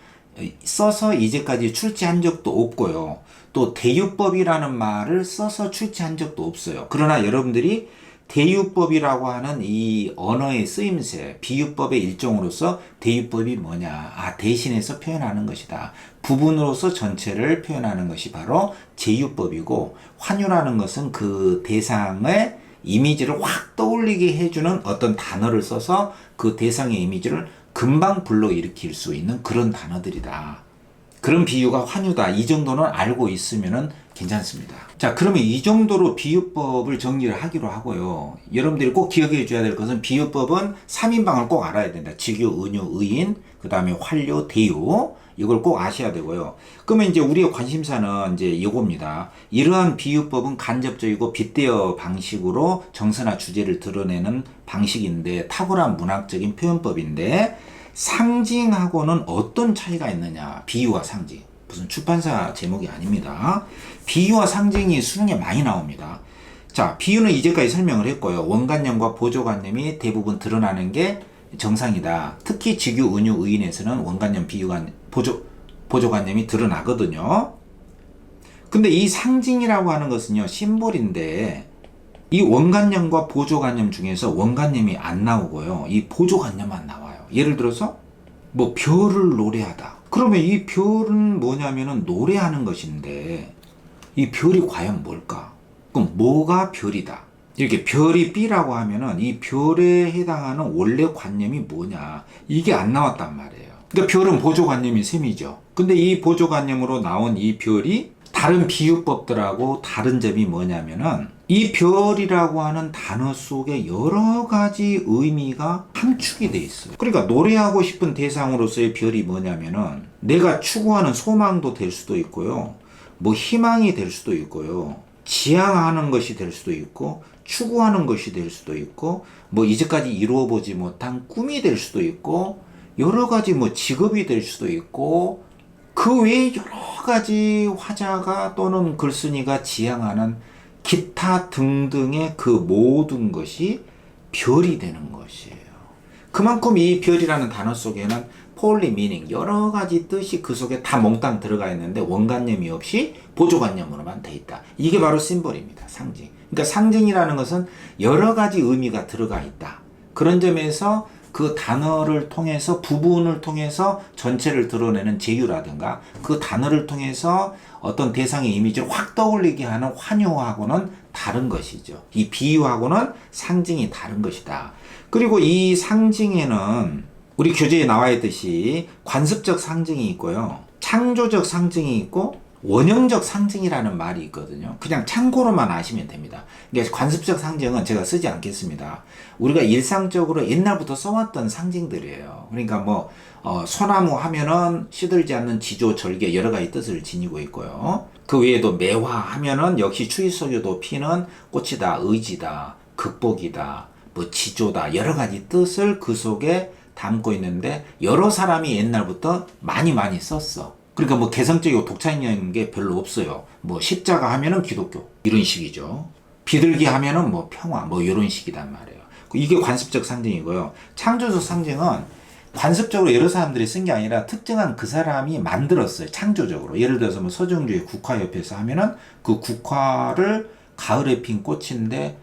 써서 이제까지 출제한 적도 없고요. 또 대유법이라는 말을 써서 출제한 적도 없어요. 그러나 여러분들이 대유법이라고 하는 이 언어의 쓰임새, 비유법의 일종으로서 대유법이 뭐냐? 아, 대신해서 표현하는 것이다. 부분으로서 전체를 표현하는 것이 바로 제유법이고, 환유라는 것은 그 대상의 이미지를 확 떠올리게 해주는 어떤 단어를 써서 그 대상의 이미지를 금방 불러일으킬 수 있는 그런 단어들이다. 그런 비유가 환유다. 이 정도는 알고 있으면 괜찮습니다. 자, 그러면 이 정도로 비유법을 정리를 하기로 하고요. 여러분들이 꼭 기억해 줘야 될 것은 비유법은 3인방을 꼭 알아야 된다. 직유, 은유, 의인, 그 다음에 환유, 대유. 이걸 꼭 아셔야 되고요. 그러면 이제 우리의 관심사는 이제 이겁니다. 이러한 비유법은 간접적이고 빗대어 방식으로 정서나 주제를 드러내는 방식인데 탁월한 문학적인 표현법인데 상징하고는 어떤 차이가 있느냐? 비유와 상징. 무슨 출판사 제목이 아닙니다. 비유와 상징이 수능에 많이 나옵니다. 자, 비유는 이제까지 설명을 했고요. 원관념과 보조관념이 대부분 드러나는 게 정상이다. 특히 직유, 은유, 의인에서는 원관념, 비유관, 보조관념이 드러나거든요. 근데 이 상징이라고 하는 것은요, 심볼인데 이 원관념과 보조관념 중에서 원관념이 안 나오고요, 이 보조관념만 나와요. 예를 들어서 뭐 별을 노래하다. 그러면 이 별은 뭐냐면은 노래하는 것인데 이 별이 과연 뭘까? 그럼 뭐가 별이다? 이렇게 별이 B라고 하면은 이 별에 해당하는 원래 관념이 뭐냐? 이게 안 나왔단 말이에요. 그러니까 별은 보조관념이 셈이죠. 근데 이 보조관념으로 나온 이 별이 다른 비유법들하고 다른 점이 뭐냐면은 이 별이라고 하는 단어 속에 여러 가지 의미가 함축이 돼 있어요. 그러니까 노래하고 싶은 대상으로서의 별이 뭐냐면은 내가 추구하는 소망도 될 수도 있고요, 뭐 희망이 될 수도 있고요, 지향하는 것이 될 수도 있고, 추구하는 것이 될 수도 있고, 뭐 이제까지 이루어보지 못한 꿈이 될 수도 있고, 여러 가지 뭐 직업이 될 수도 있고, 그 외에 여러 가지 화자가 또는 글쓴이가 지향하는 기타 등등의 그 모든 것이 별이 되는 것이에요. 그만큼 이 별이라는 단어 속에는 폴리 미닝, 여러 가지 뜻이 그 속에 다 몽땅 들어가 있는데 원관념이 없이 보조관념으로만 돼 있다. 이게 바로 심볼입니다. 상징. 그러니까 상징이라는 것은 여러 가지 의미가 들어가 있다. 그런 점에서 그 단어를 통해서, 부분을 통해서 전체를 드러내는 제유라든가 그 단어를 통해서 어떤 대상의 이미지를 확 떠올리게 하는 환유하고는 다른 것이죠. 이 비유하고는 상징이 다른 것이다. 그리고 이 상징에는 우리 교재에 나와 있듯이 관습적 상징이 있고요, 창조적 상징이 있고 원형적 상징이라는 말이 있거든요. 그냥 참고로만 아시면 됩니다. 그러니까 관습적 상징은 제가 쓰지 않겠습니다. 우리가 일상적으로 옛날부터 써왔던 상징들이에요. 그러니까 뭐 소나무 하면은 시들지 않는 지조, 절개 여러 가지 뜻을 지니고 있고요. 그 외에도 매화 하면은 역시 추위 속에도 피는 꽃이다, 의지다, 극복이다, 뭐 지조다, 여러 가지 뜻을 그 속에 담고 있는데 여러 사람이 옛날부터 많이 썼어. 그러니까 뭐 개성적이고 독창적인 게 별로 없어요. 뭐 십자가 하면은 기독교 이런 식이죠. 비둘기 하면은 뭐 평화 뭐 이런 식이단 말이에요. 이게 관습적 상징이고요. 창조적 상징은 관습적으로 여러 사람들이 쓴 게 아니라 특정한 그 사람이 만들었어요. 창조적으로. 예를 들어서 뭐 서정주의 국화 옆에서 하면은 그 국화를 가을에 핀 꽃인데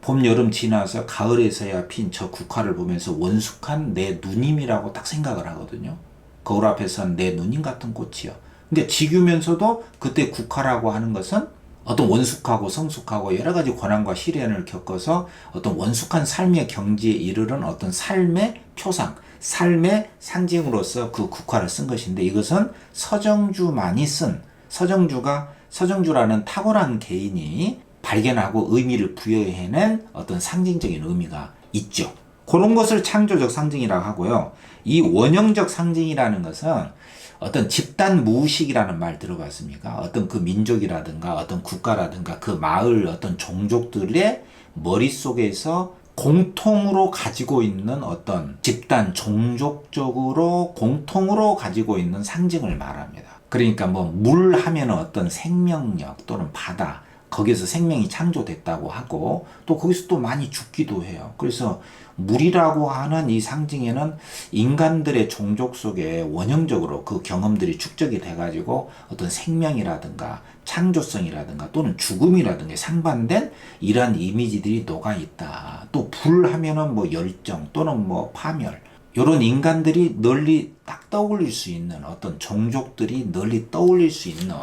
봄, 여름 지나서 가을에서야 핀 저 국화를 보면서 원숙한 내 누님이라고 딱 생각을 하거든요. 거울 앞에선 내 누님 같은 꽃이요. 근데 지규면서도 그때 국화라고 하는 것은 어떤 원숙하고 성숙하고 여러 가지 고난과 시련을 겪어서 어떤 원숙한 삶의 경지에 이르는 어떤 삶의 표상, 삶의 상징으로서 그 국화를 쓴 것인데, 이것은 서정주만이 쓴, 서정주라는 탁월한 개인이 발견하고 의미를 부여해낸 어떤 상징적인 의미가 있죠. 그런 것을 창조적 상징이라고 하고요. 이 원형적 상징이라는 것은 어떤 집단 무의식이라는 말 들어봤습니까? 어떤 그 민족이라든가 어떤 국가라든가 그 마을 어떤 종족들의 머릿속에서 공통으로 가지고 있는 어떤 집단 종족적으로 공통으로 가지고 있는 상징을 말합니다. 그러니까 뭐 물 하면 어떤 생명력 또는 바다, 거기서 생명이 창조됐다고 하고 또 거기서 또 많이 죽기도 해요. 그래서 물이라고 하는 이 상징에는 인간들의 종족 속에 원형적으로 그 경험들이 축적이 돼가지고 어떤 생명이라든가 창조성이라든가 또는 죽음이라든가 상반된 이러한 이미지들이 녹아있다. 또 불 하면은 뭐 열정 또는 뭐 파멸, 이런 인간들이 널리 딱 떠올릴 수 있는 어떤 종족들이 널리 떠올릴 수 있는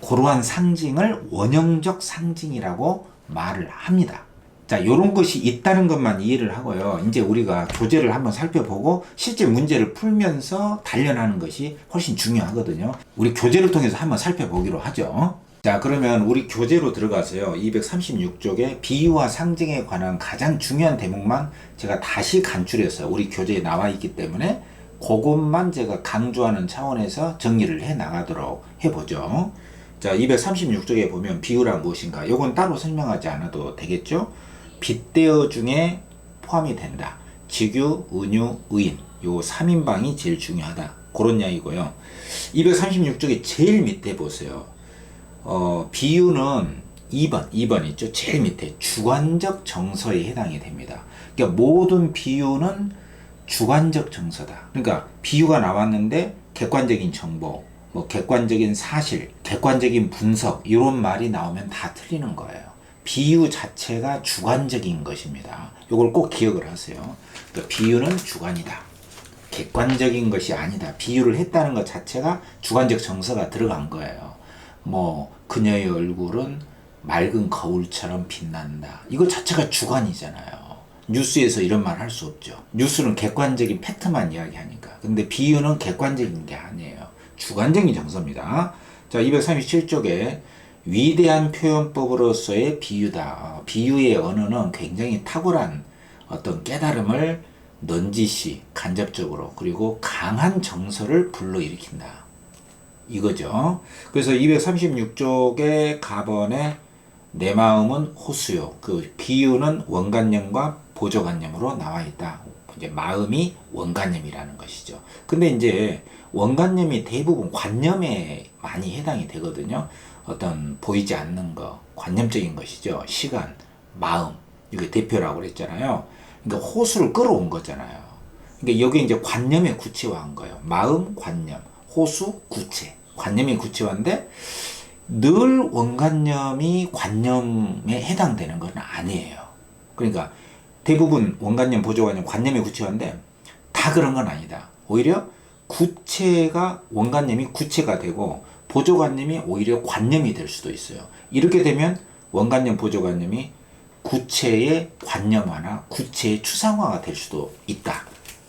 그러한 상징을 원형적 상징이라고 말을 합니다. 자, 이런 것이 있다는 것만 이해를 하고요. 이제 우리가 교재를 한번 살펴보고 실제 문제를 풀면서 단련하는 것이 훨씬 중요하거든요. 우리 교재를 통해서 한번 살펴보기로 하죠. 자, 그러면 우리 교재로 들어가서요. 236쪽에 비유와 상징에 관한 가장 중요한 대목만 제가 다시 간추려서 우리 교재에 나와 있기 때문에 그것만 제가 강조하는 차원에서 정리를 해 나가도록 해보죠. 자, 236쪽에 보면 비유란 무엇인가? 요건 따로 설명하지 않아도 되겠죠? 빗대어 중에 포함이 된다. 직유, 은유, 의인. 요 3인방이 제일 중요하다. 그런 이야기고요. 236쪽에 제일 밑에 보세요. 비유는 2번 있죠. 제일 밑에 주관적 정서에 해당이 됩니다. 그러니까 모든 비유는 주관적 정서다. 그러니까 비유가 나왔는데 객관적인 정보, 뭐 객관적인 사실, 객관적인 분석 이런 말이 나오면 다 틀리는 거예요. 비유 자체가 주관적인 것입니다. 이걸 꼭 기억을 하세요. 그러니까 비유는 주관이다. 객관적인 것이 아니다. 비유를 했다는 것 자체가 주관적 정서가 들어간 거예요. 뭐 그녀의 얼굴은 맑은 거울처럼 빛난다. 이거 자체가 주관이잖아요. 뉴스에서 이런 말 할 수 없죠. 뉴스는 객관적인 팩트만 이야기하니까. 근데 비유는 객관적인 게 아니에요. 주관적인 정서입니다. 자, 237쪽에 위대한 표현법으로서의 비유다. 비유의 언어는 굉장히 탁월한 어떤 깨달음을 넌지시, 간접적으로, 그리고 강한 정서를 불러일으킨다. 이거죠. 그래서 236쪽의 가번에 내 마음은 호수요. 그 비유는 원관념과 보조관념으로 나와 있다. 이제 마음이 원관념이라는 것이죠. 근데 이제 원관념이 대부분 관념에 많이 해당이 되거든요. 어떤 보이지 않는 거, 관념적인 것이죠. 시간, 마음, 이게 대표라고 그랬잖아요. 그러니까 호수를 끌어온 거잖아요. 그러니까 여기 이제 관념에 구체화한 거예요. 마음, 관념, 호수, 구체. 관념이 구체화인데 늘 원관념이 관념에 해당되는 건 아니에요. 그러니까 대부분 원관념, 보조관념, 관념이 구체화인데 다 그런 건 아니다. 오히려 구체가 원관념이 구체가 되고 보조관념이 오히려 관념이 될 수도 있어요. 이렇게 되면 원관념, 보조관념이 구체의 관념화나 구체의 추상화가 될 수도 있다.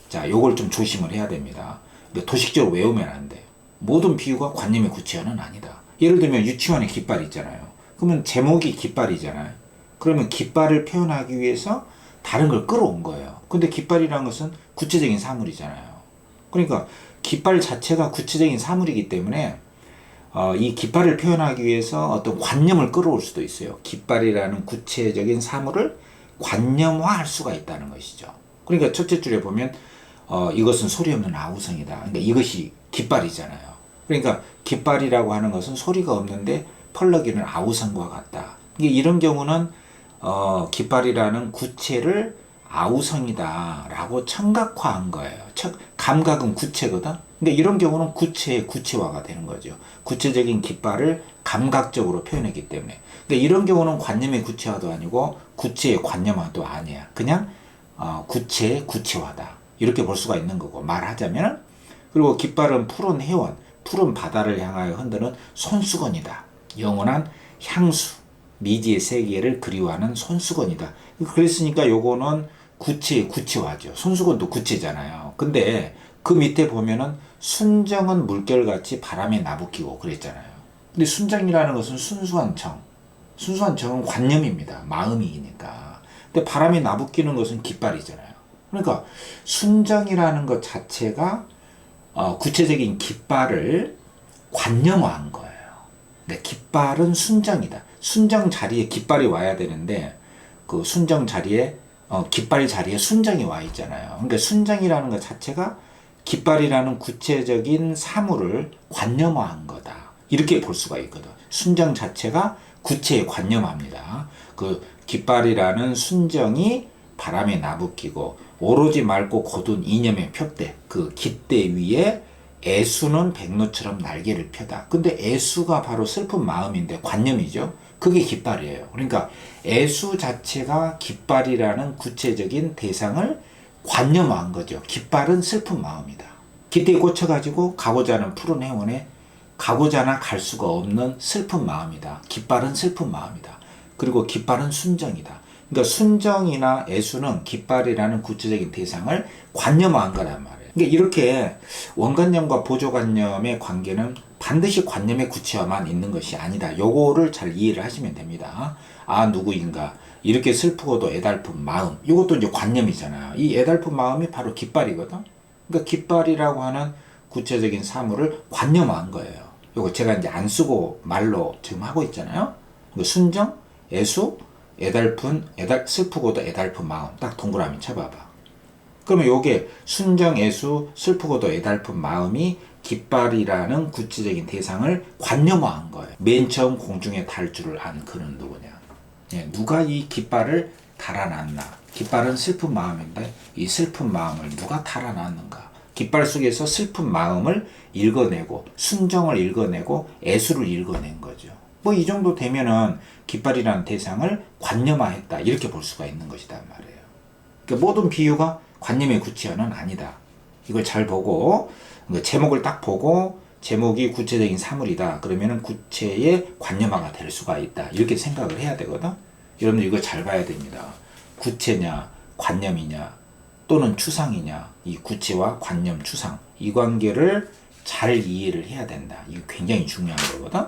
자, 요걸 좀 조심을 해야 됩니다. 도식적으로 외우면 안 돼요. 모든 비유가 관념의 구체화는 아니다. 예를 들면 유치원에 깃발 있잖아요. 그러면 제목이 깃발이잖아요. 그러면 깃발을 표현하기 위해서 다른 걸 끌어온 거예요. 근데 깃발이라는 것은 구체적인 사물이잖아요. 그러니까 깃발 자체가 구체적인 사물이기 때문에 이 깃발을 표현하기 위해서 어떤 관념을 끌어올 수도 있어요. 깃발이라는 구체적인 사물을 관념화할 수가 있다는 것이죠. 그러니까 첫째 줄에 보면 이것은 소리 없는 아우성이다. 그러니까 이것이 깃발이잖아요. 그러니까 깃발이라고 하는 것은 소리가 없는데 펄럭이는 아우성과 같다. 이런 경우는 깃발이라는 구체를 아우성이다 라고 청각화한 거예요. 감각은 구체거든. 근데 이런 경우는 구체의 구체화가 되는 거죠. 구체적인 깃발을 감각적으로 표현했기 때문에. 근데 이런 경우는 관념의 구체화도 아니고 구체의 관념화도 아니야. 그냥 구체의 구체화다. 이렇게 볼 수가 있는 거고 말하자면. 그리고 깃발은 푸른 해원, 푸른 바다를 향하여 흔드는 손수건이다. 영원한 향수, 미지의 세계를 그리워하는 손수건이다. 그랬으니까 요거는 구체의 구체화죠. 손수건도 구체잖아요. 근데 그 밑에 보면은 순정은 물결같이 바람에 나부끼고 그랬잖아요. 근데 순정이라는 것은 순수한 정. 순수한 정은 관념입니다. 마음이니까. 근데 바람에 나부끼는 것은 깃발이잖아요. 그러니까 순정이라는 것 자체가 구체적인 깃발을 관념화한 거예요. 근데 깃발은 순정이다. 순정 자리에 깃발이 와야 되는데 그 순정 자리에 깃발 자리에 순정이 와 있잖아요. 그러니까 순정이라는 것 자체가 깃발이라는 구체적인 사물을 관념화한 거다. 이렇게 볼 수가 있거든. 순정 자체가 구체에 관념합니다. 그 깃발이라는 순정이 바람에 나부끼고 오로지 맑고 고든 이념의 표대, 그 깃대 위에 애수는 백로처럼 날개를 펴다. 근데 애수가 바로 슬픈 마음인데 관념이죠. 그게 깃발이에요. 그러니까 애수 자체가 깃발이라는 구체적인 대상을 관념화한 거죠. 깃발은 슬픈 마음이다. 깃대에 꽂혀가지고 가고자 하는 푸른 해원에 가고자나 갈 수가 없는 슬픈 마음이다. 깃발은 슬픈 마음이다. 그리고 깃발은 순정이다. 그러니까 순정이나 애수는 깃발이라는 구체적인 대상을 관념화한 거란 말이에요. 그러니까 이렇게 원관념과 보조관념의 관계는 반드시 관념의 구체화만 있는 것이 아니다. 요거를 잘 이해를 하시면 됩니다. 아, 누구인가. 이렇게 슬프고도 애달픈 마음. 이것도 이제 관념이잖아요. 이 애달픈 마음이 바로 깃발이거든. 그러니까 깃발이라고 하는 구체적인 사물을 관념화한 거예요. 요거 제가 이제 안 쓰고 말로 지금 하고 있잖아요. 순정, 애수, 애달픈, 슬프고도 애달픈 마음. 딱 동그라미 쳐봐봐. 그러면 요게 순정, 애수, 슬프고도 애달픈 마음이 깃발이라는 구체적인 대상을 관념화한 거예요. 맨 처음 공중에 달 줄을 안 그는 누구냐. 예, 누가 이 깃발을 달아놨나. 깃발은 슬픈 마음인데 이 슬픈 마음을 누가 달아놨는가? 깃발 속에서 슬픈 마음을 읽어내고 순정을 읽어내고 애수를 읽어낸 거죠. 뭐 이 정도 되면은 깃발이라는 대상을 관념화했다 이렇게 볼 수가 있는 것이란 말이에요. 그러니까 모든 비유가 관념의 구체어는 아니다. 이걸 잘 보고 제목을 딱 보고 제목이 구체적인 사물이다. 그러면은 구체의 관념화가 될 수가 있다. 이렇게 생각을 해야 되거든. 여러분들 이거 잘 봐야 됩니다. 구체냐, 관념이냐, 또는 추상이냐, 이 구체와 관념, 추상 이 관계를 잘 이해를 해야 된다. 이게 굉장히 중요한 거거든.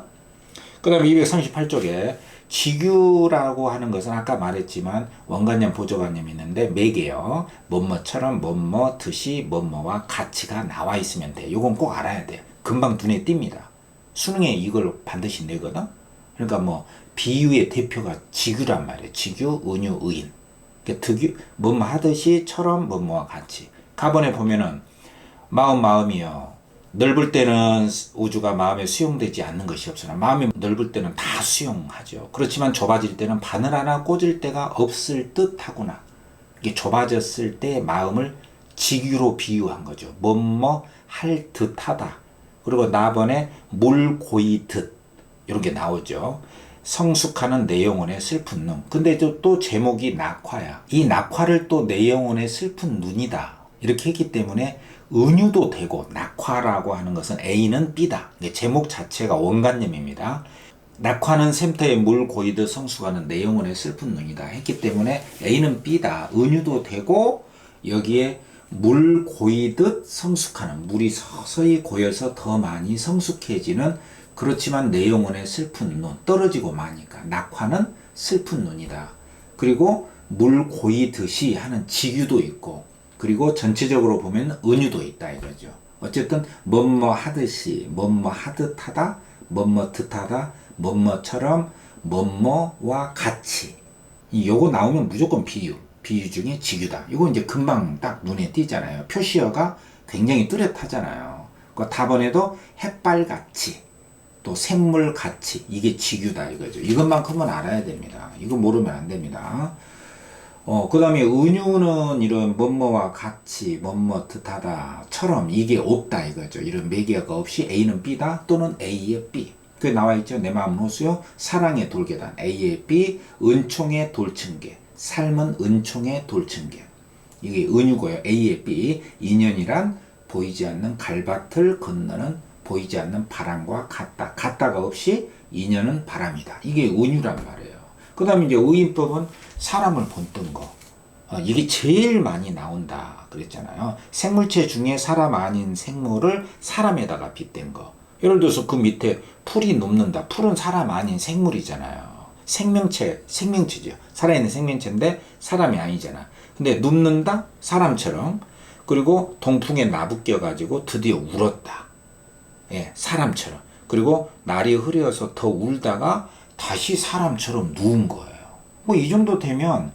그 다음에 238쪽에 직유라고 하는 것은 아까 말했지만 원관념, 보조관념이 있는데 매개요. 뭐뭐처럼 뭐뭐 듯이 뭐뭐와 가치가 나와 있으면 돼. 이건 꼭 알아야 돼. 금방 눈에 띕니다. 수능에 이걸 반드시 내거든. 그러니까 뭐 비유의 대표가 직유란 말이에요. 직유, 은유, 의인. 그러니까 득유, 뭐뭐 하듯이 처럼 뭐뭐와 같이. 가번에 보면은 마음이요. 넓을 때는 우주가 마음에 수용되지 않는 것이 없으나 마음이 넓을 때는 다 수용하죠. 그렇지만 좁아질 때는 바늘 하나 꽂을 데가 없을 듯 하구나. 이게 좁아졌을 때 마음을 직유로 비유한 거죠. 뭐뭐 할 듯하다. 그리고 나번에 물 고이듯 이런 게 나오죠. 성숙하는 내 영혼의 슬픈 눈. 근데 또 제목이 낙화야. 이 낙화를 또 내 영혼의 슬픈 눈이다. 이렇게 했기 때문에 은유도 되고 낙화라고 하는 것은 A는 B다. 제목 자체가 원관념입니다. 낙화는 샘터에 물 고이듯 성숙하는 내 영혼의 슬픈 눈이다 했기 때문에 A는 B다. 은유도 되고 여기에 물 고이듯 성숙하는, 물이 서서히 고여서 더 많이 성숙해지는, 그렇지만 내 영혼의 슬픈 눈, 떨어지고 마니까 낙화는 슬픈 눈이다. 그리고 물 고이듯이 하는 직유도 있고, 그리고 전체적으로 보면 은유도 있다 이거죠. 어쨌든 뭐뭐 하듯이, 뭐뭐 하듯하다, 뭐뭐 듯하다, 뭐뭐처럼, 뭐뭐와 같이. 요거 나오면 무조건 비유 중에 직유다. 이거 이제 금방 딱 눈에 띄잖아요. 표시어가 굉장히 뚜렷하잖아요. 그 다번에도 햇발같이, 또 샘물같이, 이게 직유다 이거죠. 이것만큼은 알아야 됩니다. 이거 모르면 안 됩니다. 그 다음에 은유는 이런 뭐뭐와 같이, 뭐뭐 듯하다처럼 이게 없다 이거죠. 이런 매개가 없이 A는 B다 또는 A의 B. 그게 나와있죠. 내 마음 호수요. 사랑의 돌계단 A의 B, 은총의 돌층계. 삶은 은총의 돌층계. 이게 은유고요. A의 B. 인연이란 보이지 않는 갈밭을 건너는 보이지 않는 바람과 같다. 같다가 없이 인연은 바람이다. 이게 은유란 말이에요. 그 다음에 이제 의인법은 사람을 본뜬 거. 이게 제일 많이 나온다 그랬잖아요. 생물체 중에 사람 아닌 생물을 사람에다가 빗댄 거. 예를 들어서 그 밑에 풀이 눕는다. 풀은 사람 아닌 생물이잖아요. 생명체죠. 살아있는 생명체인데 사람이 아니잖아. 근데 눕는다? 사람처럼. 그리고 동풍에 나부껴가지고 드디어 울었다. 예, 사람처럼. 그리고 날이 흐려서 더 울다가 다시 사람처럼 누운 거예요. 뭐 이 정도 되면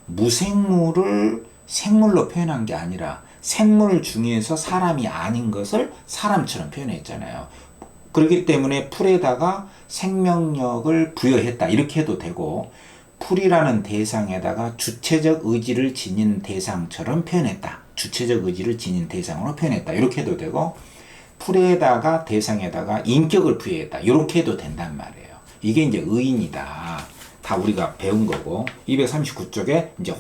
무생물을 생물로 표현한 게 아니라 생물 중에서 사람이 아닌 것을 사람처럼 표현했잖아요. 그렇기 때문에 풀에다가 생명력을 부여했다 이렇게 해도 되고, 풀이라는 대상에다가 주체적 의지를 지닌 대상처럼 표현했다. 주체적 의지를 지닌 대상으로 표현했다. 이렇게 해도 되고, 풀에다가 대상에다가 인격을 부여했다. 이렇게 해도 된단 말이에요. 이게 이제 의인이다. 다 우리가 배운 거고, 239쪽에 이제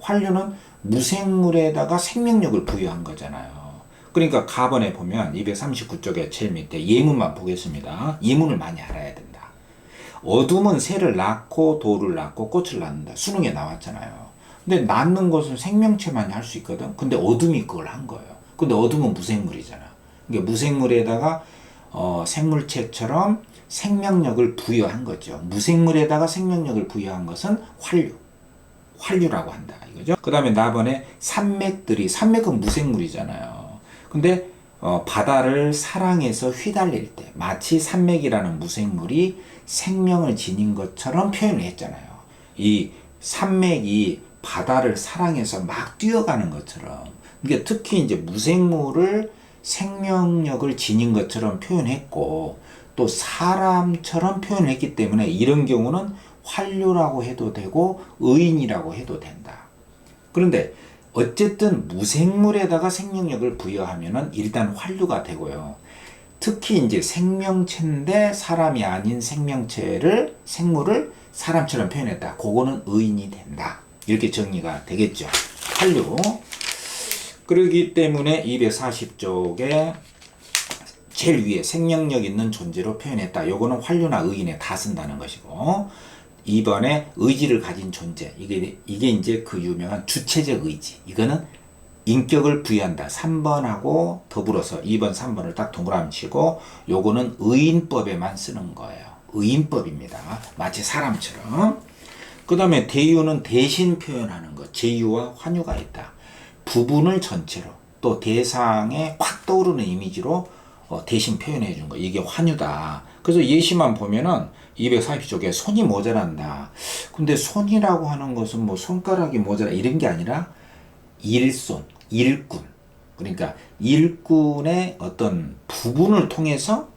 환류는 무생물에다가 생명력을 부여한 거잖아요. 그러니까 가번에 보면 239쪽에 제일 밑에 예문만 보겠습니다. 예문을 많이 알아야 된다. 어둠은 새를 낳고 돌을 낳고 꽃을 낳는다. 수능에 나왔잖아요. 근데 낳는 것은 생명체만이 할 수 있거든. 근데 어둠이 그걸 한 거예요. 근데 어둠은 무생물이잖아. 그러니까 무생물에다가 생물체처럼 생명력을 부여한 거죠. 무생물에다가 생명력을 부여한 것은 환류라고 한다 이거죠. 그 다음에 나번에 산맥은 무생물이잖아요. 근데 바다를 사랑해서 휘달릴 때 마치 산맥이라는 무생물이 생명을 지닌 것처럼 표현을 했잖아요. 이 산맥이 바다를 사랑해서 막 뛰어가는 것처럼. 그러니까 특히 이제 무생물을 생명력을 지닌 것처럼 표현했고, 또 사람처럼 표현을 했기 때문에 이런 경우는 환류라고 해도 되고 의인이라고 해도 된다. 그런데 어쨌든 무생물에다가 생명력을 부여하면은 일단 환류가 되고요. 특히 이제 생명체인데 사람이 아닌 생물을 사람처럼 표현했다. 그거는 의인이 된다. 이렇게 정리가 되겠죠. 환류. 그러기 때문에 240쪽에 제일 위에 생명력 있는 존재로 표현했다. 요거는 환류나 의인에 다 쓴다는 것이고, 2번에 의지를 가진 존재. 이게 이제 그 유명한 주체적 의지. 이거는 인격을 부여한다. 3번하고 더불어서 2번, 3번을 딱 동그라미 치고, 요거는 의인법에만 쓰는 거예요. 의인법입니다. 마치 사람처럼. 그 다음에 대유는 대신 표현하는 것. 제유와 환유가 있다. 부분을 전체로, 또 대상에 확 떠오르는 이미지로 대신 표현해 준 거. 이게 환유다. 그래서 예시만 보면은 240쪽에 손이 모자란다. 근데 손이라고 하는 것은 뭐 손가락이 모자라 이런 게 아니라 일손, 일꾼. 그러니까 일꾼의 어떤 부분을 통해서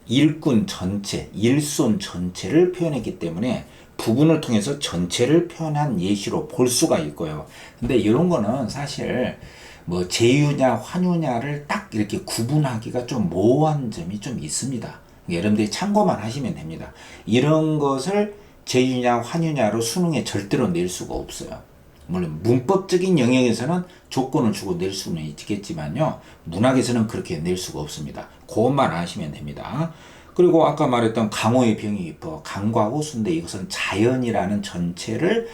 일꾼 전체, 일손 전체를 표현했기 때문에 부분을 통해서 전체를 표현한 예시로 볼 수가 있고요. 근데 이런 거는 사실 뭐 제유냐 환유냐를 딱 이렇게 구분하기가 좀 모호한 점이 좀 있습니다. 여러분들이 참고만 하시면 됩니다. 이런 것을 제유냐 환유냐로 수능에 절대로 낼 수가 없어요. 물론 문법적인 영역에서는 조건을 주고 낼 수는 있겠지만요. 문학에서는 그렇게 낼 수가 없습니다. 그것만 아시면 됩니다. 그리고 아까 말했던 강호의 병이 깊어. 강과 호수인데 이것은 자연이라는 전체를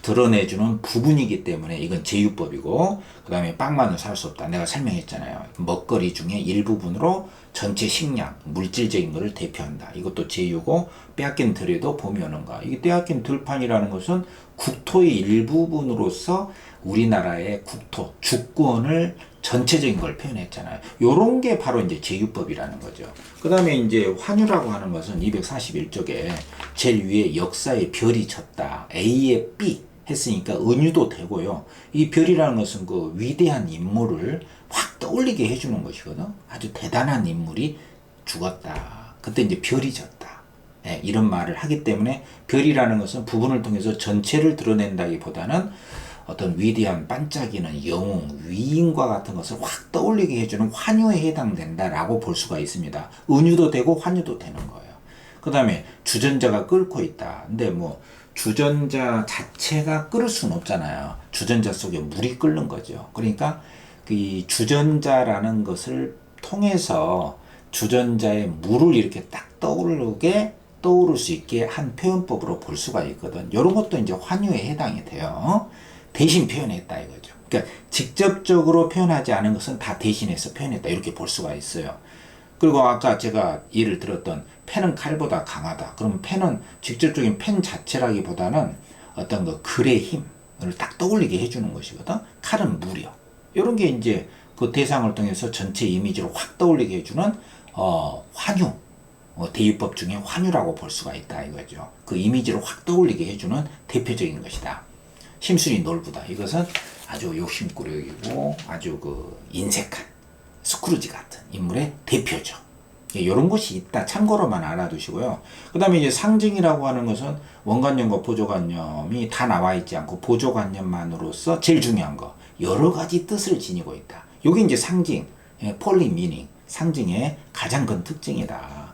드러내주는 부분이기 때문에 이건 제유법이고, 그 다음에 빵만은 살 수 없다. 내가 설명했잖아요. 먹거리 중에 일부분으로 전체 식량, 물질적인 것을 대표한다. 이것도 제유고, 빼앗긴 들에도 봄이 오는가. 이게 빼앗긴 들판이라는 것은 국토의 일부분으로서 우리나라의 국토, 주권을 전체적인 걸 표현했잖아요. 요런 게 바로 이제 제유법이라는 거죠. 그 다음에 이제 환유라고 하는 것은 241쪽에 제일 위에 역사의 별이 쳤다. A에 B 했으니까 은유도 되고요. 이 별이라는 것은 그 위대한 인물을 확 떠올리게 해주는 것이거든. 아주 대단한 인물이 죽었다. 그때 이제 별이 졌다. 네, 이런 말을 하기 때문에 별이라는 것은 부분을 통해서 전체를 드러낸다기보다는 어떤 위대한 반짝이는 영웅, 위인과 같은 것을 확 떠올리게 해주는 환유에 해당된다라고 볼 수가 있습니다. 은유도 되고 환유도 되는 거예요. 그 다음에 주전자가 끓고 있다. 근데 뭐 주전자 자체가 끓을 수는 없잖아요. 주전자 속에 물이 끓는 거죠. 그러니까 이 주전자라는 것을 통해서 주전자의 물을 이렇게 딱 떠오를 수 있게 한 표현법으로 볼 수가 있거든. 이런 것도 이제 환유에 해당이 돼요. 대신 표현했다 이거죠. 그러니까 직접적으로 표현하지 않은 것은 다 대신해서 표현했다 이렇게 볼 수가 있어요. 그리고 아까 제가 예를 들었던 펜은 칼보다 강하다. 그러면 펜은 직접적인 펜 자체라기보다는 어떤 그 글의 힘을 딱 떠올리게 해주는 것이거든. 칼은 무력. 이런 게 이제 그 대상을 통해서 전체 이미지로 확 떠올리게 해주는 환유. 대유법 중에 환유라고 볼 수가 있다 이거죠. 그 이미지를 확 떠올리게 해주는 대표적인 것이다. 심술이 놀부다. 이것은 아주 욕심꾸러기고 아주 그 인색한 스크루지 같은 인물의 대표죠. 이런 것이 있다. 참고로만 알아두시고요. 그 다음에 이제 상징이라고 하는 것은 원관념과 보조관념이 다 나와 있지 않고 보조관념만으로서 제일 중요한 거 여러 가지 뜻을 지니고 있다. 이게 이제 상징, 폴리 미닝, 상징의 가장 큰 특징이다.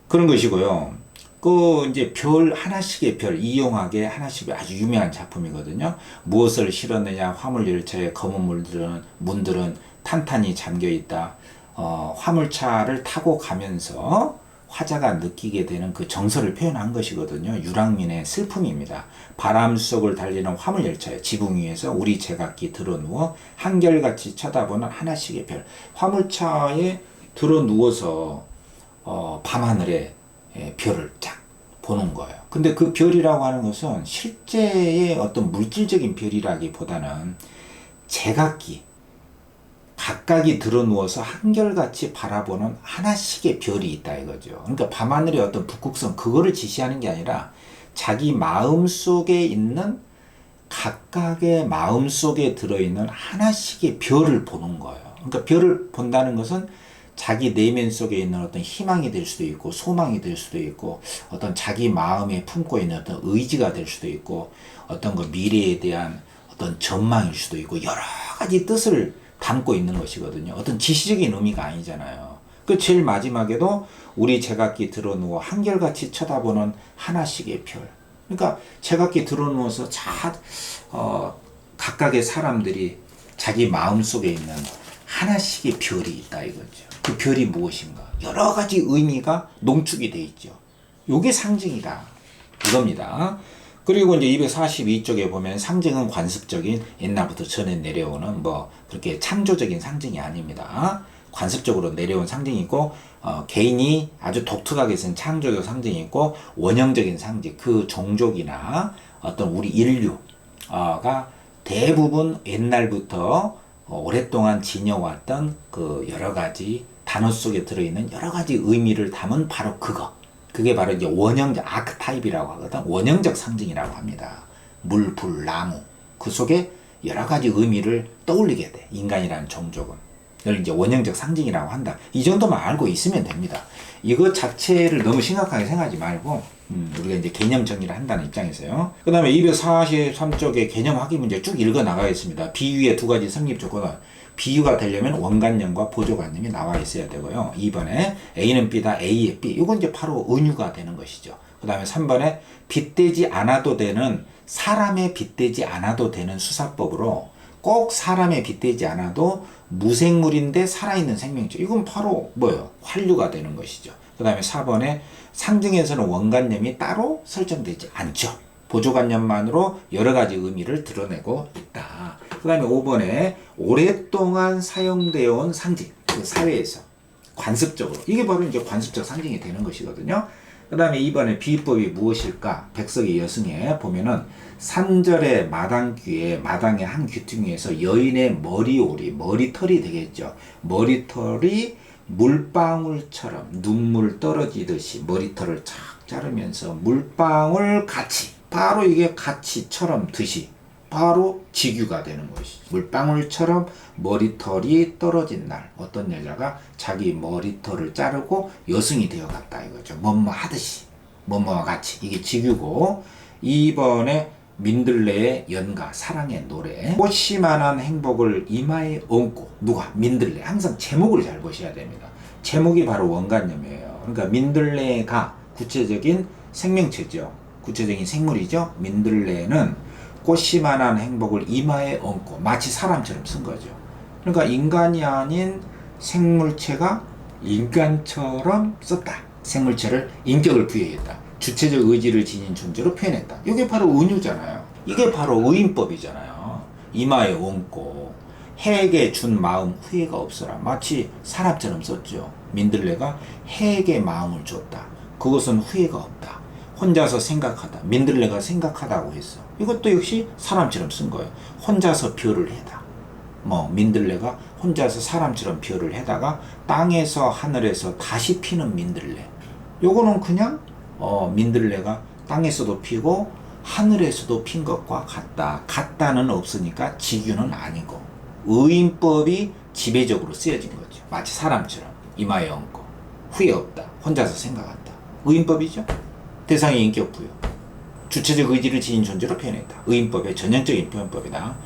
그런 것이고요. 그 이제 별 하나씩의 별 이용하게 하나씩 아주 유명한 작품이거든요. 무엇을 실었느냐 화물열차의 검은 문들은 탄탄히 잠겨 있다. 화물차를 타고 가면서 화자가 느끼게 되는 그 정서를 표현한 것이거든요. 유랑민의 슬픔입니다. 바람 속을 달리는 화물열차의 지붕 위에서 우리 제각기 드러누워 한결같이 쳐다보는 하나씩의 별. 화물차에 드러누워서 밤하늘에 별을 쫙 보는 거예요. 근데 그 별이라고 하는 것은 실제의 어떤 물질적인 별이라기보다는 제각기 각각이 드러누워서 한결같이 바라보는 하나씩의 별이 있다 이거죠. 그러니까 밤하늘의 어떤 북극성 그거를 지시하는 게 아니라 자기 마음 속에 있는 각각의 마음 속에 들어있는 하나씩의 별을 보는 거예요. 그러니까 별을 본다는 것은 자기 내면 속에 있는 어떤 희망이 될 수도 있고 소망이 될 수도 있고 어떤 자기 마음에 품고 있는 어떤 의지가 될 수도 있고 어떤 그 미래에 대한 어떤 어떤 전망일 수도 있고 여러 가지 뜻을 담고 있는 것이거든요. 어떤 지시적인 의미가 아니잖아요. 그 제일 마지막에도 우리 제각기 드러누워 한결같이 쳐다보는 하나씩의 별. 그러니까 제각기 드러누워서 각각의 사람들이 자기 마음속에 있는 하나씩의 별이 있다 이거죠. 그 별이 무엇인가? 여러 가지 의미가 농축이 돼 있죠. 요게 상징이다 이겁니다. 그리고 이제 242쪽에 보면 상징은 관습적인 옛날부터 전해 내려오는 뭐 그렇게 창조적인 상징이 아닙니다. 관습적으로 내려온 상징이 있고 개인이 아주 독특하게 쓴 창조적 상징이 있고 원형적인 상징, 그 종족이나 어떤 우리 인류가 대부분 옛날부터 오랫동안 지녀왔던 그 여러 가지 단어 속에 들어있는 여러 가지 의미를 담은 바로 그거. 그게 바로 이제 원형적 아크타입이라고 하거든. 원형적 상징이라고 합니다. 물, 불, 나무. 그 속에 여러 가지 의미를 떠올리게 돼. 인간이라는 종족은. 이걸 이제 원형적 상징이라고 한다. 이 정도만 알고 있으면 됩니다. 이거 자체를 너무 심각하게 생각하지 말고, 우리가 이제 개념 정리를 한다는 입장에서요. 그 다음에 243쪽에 개념 확인 문제 쭉 읽어 나가겠습니다. 비유의 두 가지 성립 조건은 비유가 되려면 원관념과 보조관념이 나와 있어야 되고요. 2번에 A는 B다, A의 B. 이건 이제 바로 은유가 되는 것이죠. 그 다음에 3번에 빗대지 않아도 되는, 사람에 빗대지 않아도 되는 수사법으로 꼭 사람에 빗대지 않아도 무생물인데 살아있는 생명체. 이건 바로 뭐예요? 환류가 되는 것이죠. 그 다음에 4번에 상징에서는 원관념이 따로 설정되지 않죠. 보조관념만으로 여러 가지 의미를 드러내고 있다. 그 다음에 5번에 오랫동안 사용되어 온 상징, 그 사회에서 관습적으로, 이게 바로 이제 관습적 상징이 되는 것이거든요. 그 다음에 2번에 비유법이 무엇일까? 백석의 여승에 보면은 산절의 마당귀에, 마당의 한 귀퉁이에서 여인의 머리오리, 머리털이 되겠죠. 머리털이 물방울처럼 눈물 떨어지듯이 머리털을 착 자르면서 물방울 같이, 바로 이게 같이처럼 듯이 바로 직유가 되는 것이죠. 물방울처럼 머리털이 떨어진 날, 어떤 여자가 자기 머리털을 자르고 여승이 되어갔다 이거죠. 뭐뭐 하듯이, 뭐뭐와 같이, 이게 직유고. 2번에 민들레의 연가, 사랑의 노래. 꽃이만한 행복을 이마에 얹고, 누가? 민들레. 항상 제목을 잘 보셔야 됩니다. 제목이 바로 원관념이에요. 그러니까 민들레가 구체적인 생명체죠. 구체적인 생물이죠. 민들레는 꽃이만한 행복을 이마에 얹고, 마치 사람처럼 쓴 거죠. 그러니까 인간이 아닌 생물체가 인간처럼 썼다. 생물체를 인격을 부여했다. 주체적 의지를 지닌 존재로 표현했다. 이게 바로 은유잖아요. 이게 바로 의인법이잖아요. 이마에 얹고 해에게 준 마음 후회가 없어라. 마치 사람처럼 썼죠. 민들레가 해에게 마음을 줬다. 그것은 후회가 없다. 혼자서 생각하다. 민들레가 생각하다고 했어. 이것도 역시 사람처럼 쓴 거예요. 혼자서 별을 해다. 민들레가 혼자서 사람처럼 별을 해다가 땅에서 하늘에서 다시 피는 민들레. 요거는 그냥 민들레가 땅에서도 피고 하늘에서도 핀 것과 같다. 같다는 없으니까 직유는 아니고 의인법이 지배적으로 쓰여진 거죠. 마치 사람처럼 이마에 얹고 후회 없다. 혼자서 생각한다. 의인법이죠. 대상의 인격 부여. 주체적 의지를 지닌 존재로 표현했다. 의인법의 전형적인 표현법이다.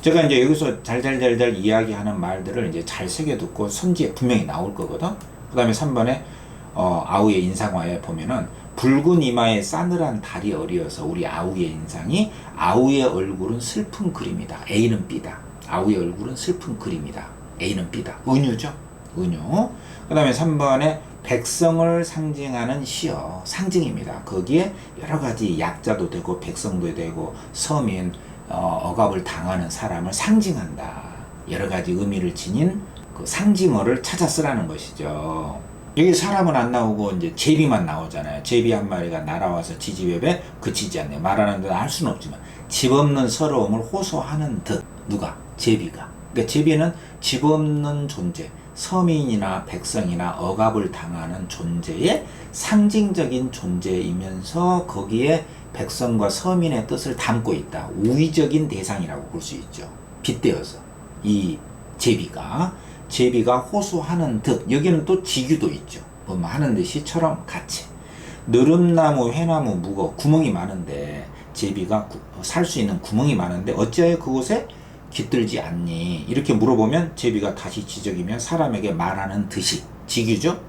제가 이제 여기서 잘잘잘잘 이야기하는 말들을 이제 잘 새겨듣고 선지에 분명히 나올 거거든. 그 다음에 3번에 아우의 인상화에 보면은 붉은 이마에 싸늘한 달이 어리어서 우리 아우의 인상이, 아우의 얼굴은 슬픈 그림이다. A는 B다. 아우의 얼굴은 슬픈 그림이다. A는 B다. 은유죠. 은유. 그 다음에 3번에 백성을 상징하는 시어, 상징입니다. 거기에 여러 가지 약자도 되고 백성도 되고 서민, 억압을 당하는 사람을 상징한다. 여러 가지 의미를 지닌 그 상징어를 찾아 쓰라는 것이죠. 여기 사람은 안 나오고 이제 제비만 나오잖아요. 제비 한 마리가 날아와서 지지배배 그치지 않네. 말하는 듯 할 수는 없지만 집 없는 서러움을 호소하는 듯. 누가? 제비가. 그러니까 제비는 집 없는 존재, 서민이나 백성이나 억압을 당하는 존재의 상징적인 존재이면서 거기에 백성과 서민의 뜻을 담고 있다. 우위적인 대상이라고 볼 수 있죠. 빗대어서 이 제비가 호소하는 듯. 여기는 또 직유도 있죠. 하는 듯이처럼 같이. 느릅나무, 회나무, 묵어 구멍이 많은데 제비가 살 수 있는 구멍이 많은데 어찌하여 그곳에 깃들지 않니? 이렇게 물어보면 제비가 다시 지적이며 사람에게 말하는 듯이 지규죠.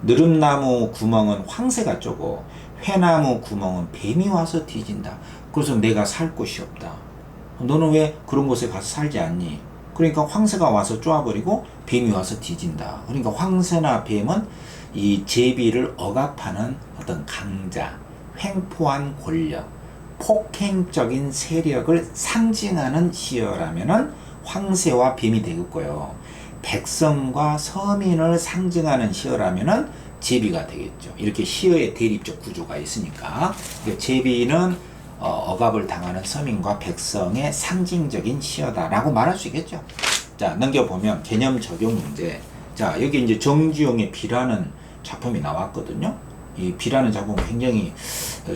느릅나무 구멍은 황새가 쪼고 회나무 구멍은 뱀이 와서 뒤진다. 그래서 내가 살 곳이 없다. 너는 왜 그런 곳에 가서 살지 않니? 그러니까 황새가 와서 쪼아버리고 뱀이 와서 뒤진다. 그러니까 황새나 뱀은 이 제비를 억압하는 어떤 강자, 횡포한 권력, 폭행적인 세력을 상징하는 시어라면은 황새와 뱀이 되겠고요. 백성과 서민을 상징하는 시어라면은 제비가 되겠죠. 이렇게 시어의 대립적 구조가 있으니까 제비는 억압을 당하는 서민과 백성의 상징적인 시어다라고 말할 수 있겠죠. 자, 넘겨보면 개념 적용 문제. 자, 여기 이제 정주영의 비라는 작품이 나왔거든요. 이 비라는 작품 굉장히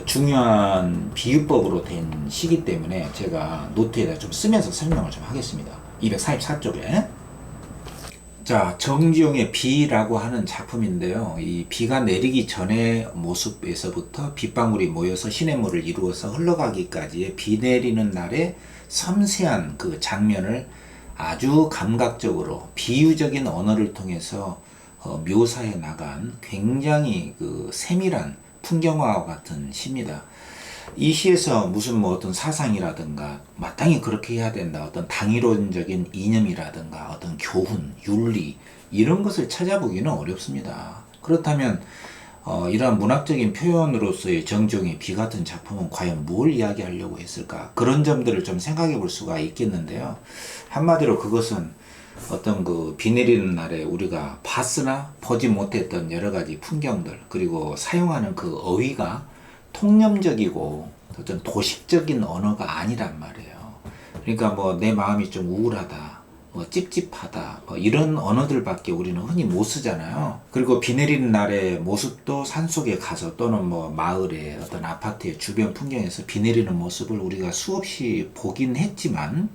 중요한 비유법으로 된 시기 때문에 제가 노트에다 좀 쓰면서 설명을 좀 하겠습니다. 244쪽에. 자, 정주영의 비라고 하는 작품인데요. 이 비가 내리기 전의 모습에서부터 빗방울이 모여서 시냇물을 이루어서 흘러가기까지의 비 내리는 날의 섬세한 그 장면을 아주 감각적으로 비유적인 언어를 통해서 묘사해 나간 굉장히 그 세밀한 풍경화와 같은 시입니다. 이 시에서 무슨 뭐 어떤 사상이라든가 마땅히 그렇게 해야 된다, 어떤 당위론적인 이념이라든가 어떤 교훈, 윤리 이런 것을 찾아보기는 어렵습니다. 그렇다면 이러한 문학적인 표현으로서의 정주영의 비 같은 작품은 과연 뭘 이야기하려고 했을까? 그런 점들을 좀 생각해 볼 수가 있겠는데요. 한마디로 그것은 어떤 그 비 내리는 날에 우리가 봤으나 보지 못했던 여러 가지 풍경들, 그리고 사용하는 그 어휘가 통념적이고 어떤 도식적인 언어가 아니란 말이에요. 그러니까 뭐 내 마음이 좀 우울하다, 뭐 찝찝하다, 뭐 이런 언어들밖에 우리는 흔히 못 쓰잖아요. 그리고 비 내리는 날의 모습도 산속에 가서 또는 뭐 마을의 어떤 아파트의 주변 풍경에서 비 내리는 모습을 우리가 수없이 보긴 했지만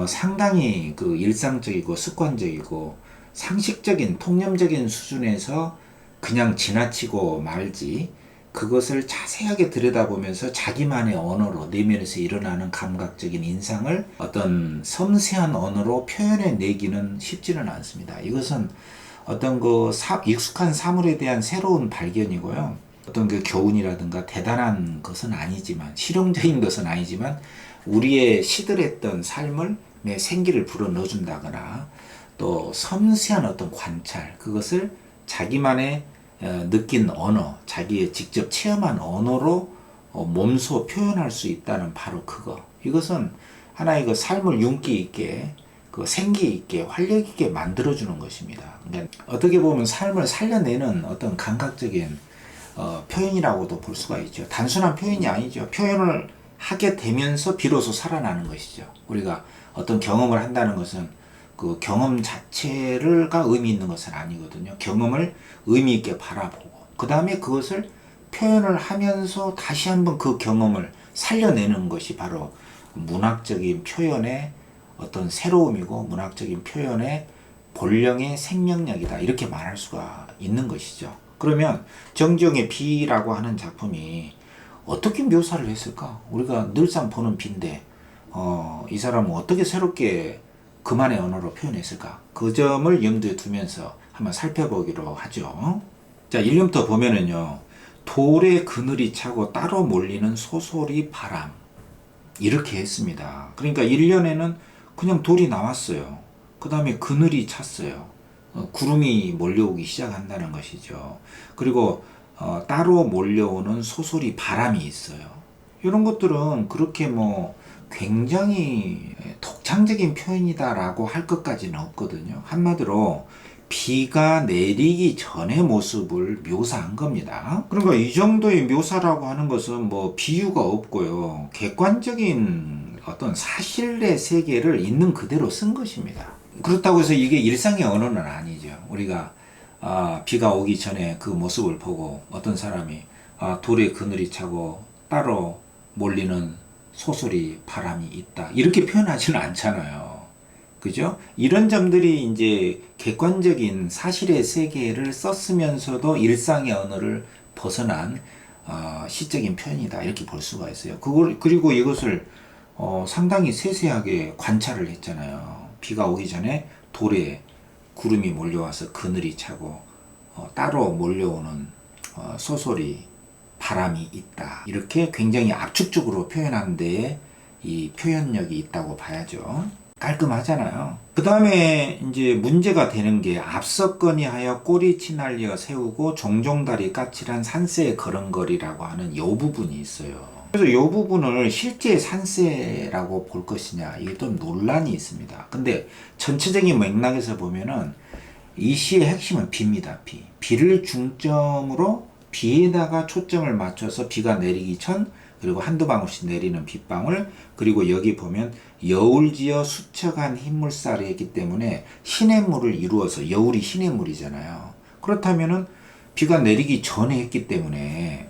상당히 그 일상적이고 습관적이고 상식적인 통념적인 수준에서 그냥 지나치고 말지, 그것을 자세하게 들여다보면서 자기만의 언어로 내면에서 일어나는 감각적인 인상을 어떤 섬세한 언어로 표현해 내기는 쉽지는 않습니다. 이것은 어떤 그 익숙한 사물에 대한 새로운 발견이고요. 어떤 그 교훈이라든가 대단한 것은 아니지만, 실용적인 것은 아니지만 우리의 시들했던 삶을 내 생기를 불어 넣어준다거나 또 섬세한 어떤 관찰, 그것을 자기만의 느낀 언어, 자기의 직접 체험한 언어로 몸소 표현할 수 있다는 바로 그거. 이것은 하나의 그 삶을 윤기 있게, 그 생기 있게, 활력 있게 만들어주는 것입니다. 그러니까 어떻게 보면 삶을 살려내는 어떤 감각적인 표현이라고도 볼 수가 있죠. 단순한 표현이 아니죠. 표현을 하게 되면서 비로소 살아나는 것이죠. 우리가 어떤 경험을 한다는 것은 그 경험 자체가 의미 있는 것은 아니거든요. 경험을 의미 있게 바라보고 그 다음에 그것을 표현을 하면서 다시 한번 그 경험을 살려내는 것이 바로 문학적인 표현의 어떤 새로움이고 문학적인 표현의 본령의 생명력이다, 이렇게 말할 수가 있는 것이죠. 그러면 정주영의 비라고 하는 작품이 어떻게 묘사를 했을까? 우리가 늘상 보는 비인데 이 사람은 어떻게 새롭게 그만의 언어로 표현했을까? 그 점을 염두에 두면서 한번 살펴보기로 하죠. 자, 1년부터 보면은요. 돌에 그늘이 차고 따로 몰리는 소소리 바람, 이렇게 했습니다. 그러니까 1년에는 그냥 돌이 나왔어요. 그 다음에 그늘이 찼어요. 구름이 몰려오기 시작한다는 것이죠. 그리고 따로 몰려오는 소소리 바람이 있어요. 이런 것들은 그렇게 뭐 굉장히 독창적인 표현이다라고 할 것까지는 없거든요. 한마디로 비가 내리기 전의 모습을 묘사한 겁니다. 그러니까 이 정도의 묘사라고 하는 것은 뭐 비유가 없고요. 객관적인 어떤 사실의 세계를 있는 그대로 쓴 것입니다. 그렇다고 해서 이게 일상의 언어는 아니죠. 우리가 비가 오기 전에 그 모습을 보고 어떤 사람이 돌에 그늘이 차고 따로 몰리는 소소리 바람이 있다, 이렇게 표현하지는 않잖아요. 그죠? 이런 점들이 이제 객관적인 사실의 세계를 썼으면서도 일상의 언어를 벗어난 시적인 표현이다 이렇게 볼 수가 있어요. 그리고 이것을 상당히 세세하게 관찰을 했잖아요. 비가 오기 전에 돌에 구름이 몰려와서 그늘이 차고 따로 몰려오는 소소리 바람이 있다. 이렇게 굉장히 압축적으로 표현하는 데에 이 표현력이 있다고 봐야죠. 깔끔하잖아요. 그 다음에 이제 문제가 되는 게 앞섰거니 하여 꼬리치 날려 세우고 종종다리 까칠한 산새의 걸음걸이라고 하는 요 부분이 있어요. 그래서 요 부분을 실제 산새라고 볼 것이냐 이게 좀 논란이 있습니다. 근데 전체적인 맥락에서 보면은 이 시의 핵심은 비입니다. 비를 중점으로 비에다가 초점을 맞춰서 비가 내리기 전 그리고 한두 방울씩 내리는 빗방울 그리고 여기 보면 여울지어 수척한 흰물살이 했기 때문에 시냇물을 이루어서 여울이 시냇물이잖아요. 그렇다면은 비가 내리기 전에 했기 때문에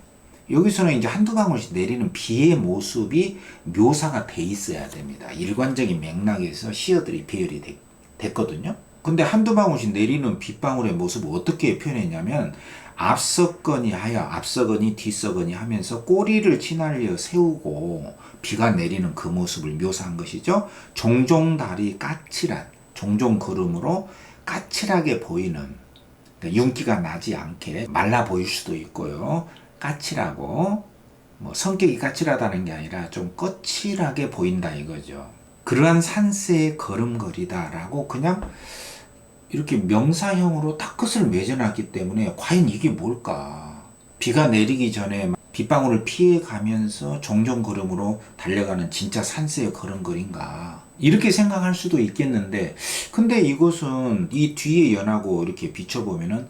여기서는 이제 한두 방울씩 내리는 비의 모습이 묘사가 돼 있어야 됩니다. 일관적인 맥락에서 시어들이 배열이 됐거든요. 근데 한두 방울씩 내리는 빗방울의 모습을 어떻게 표현했냐면 앞서거니 하여 앞서거니 뒤서거니 하면서 꼬리를 치날려 세우고 비가 내리는 그 모습을 묘사한 것이죠. 종종 다리 까칠한 종종 걸음으로 까칠하게 보이는 그러니까 윤기가 나지 않게 말라 보일 수도 있고요. 까칠하고 뭐 성격이 까칠하다는 게 아니라 좀 거칠하게 보인다 이거죠. 그러한 산새의 걸음걸이다라고 그냥 이렇게 명사형으로 딱 끝을 맺어놨기 때문에 과연 이게 뭘까? 비가 내리기 전에 빗방울을 피해 가면서 종종 걸음으로 달려가는 진짜 산새의 걸음걸인가? 이렇게 생각할 수도 있겠는데 근데 이것은 이 뒤에 연하고 이렇게 비춰보면은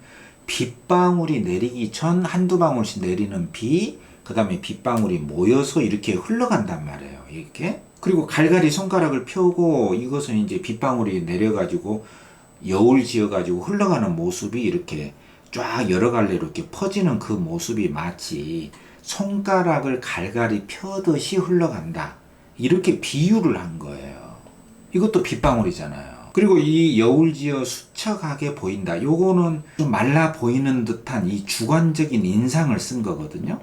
빗방울이 내리기 전 한두 방울씩 내리는 비, 그 다음에 빗방울이 모여서 이렇게 흘러간단 말이에요. 이렇게. 그리고 갈갈이 손가락을 펴고 이것은 이제 빗방울이 내려가지고 여울 지어가지고 흘러가는 모습이 이렇게 쫙 여러 갈래로 이렇게 퍼지는 그 모습이 마치 손가락을 갈갈이 펴듯이 흘러간다. 이렇게 비유를 한 거예요. 이것도 빗방울이잖아요. 그리고 이 여울지어 수척하게 보인다. 요거는 좀 말라 보이는 듯한 이 주관적인 인상을 쓴 거거든요.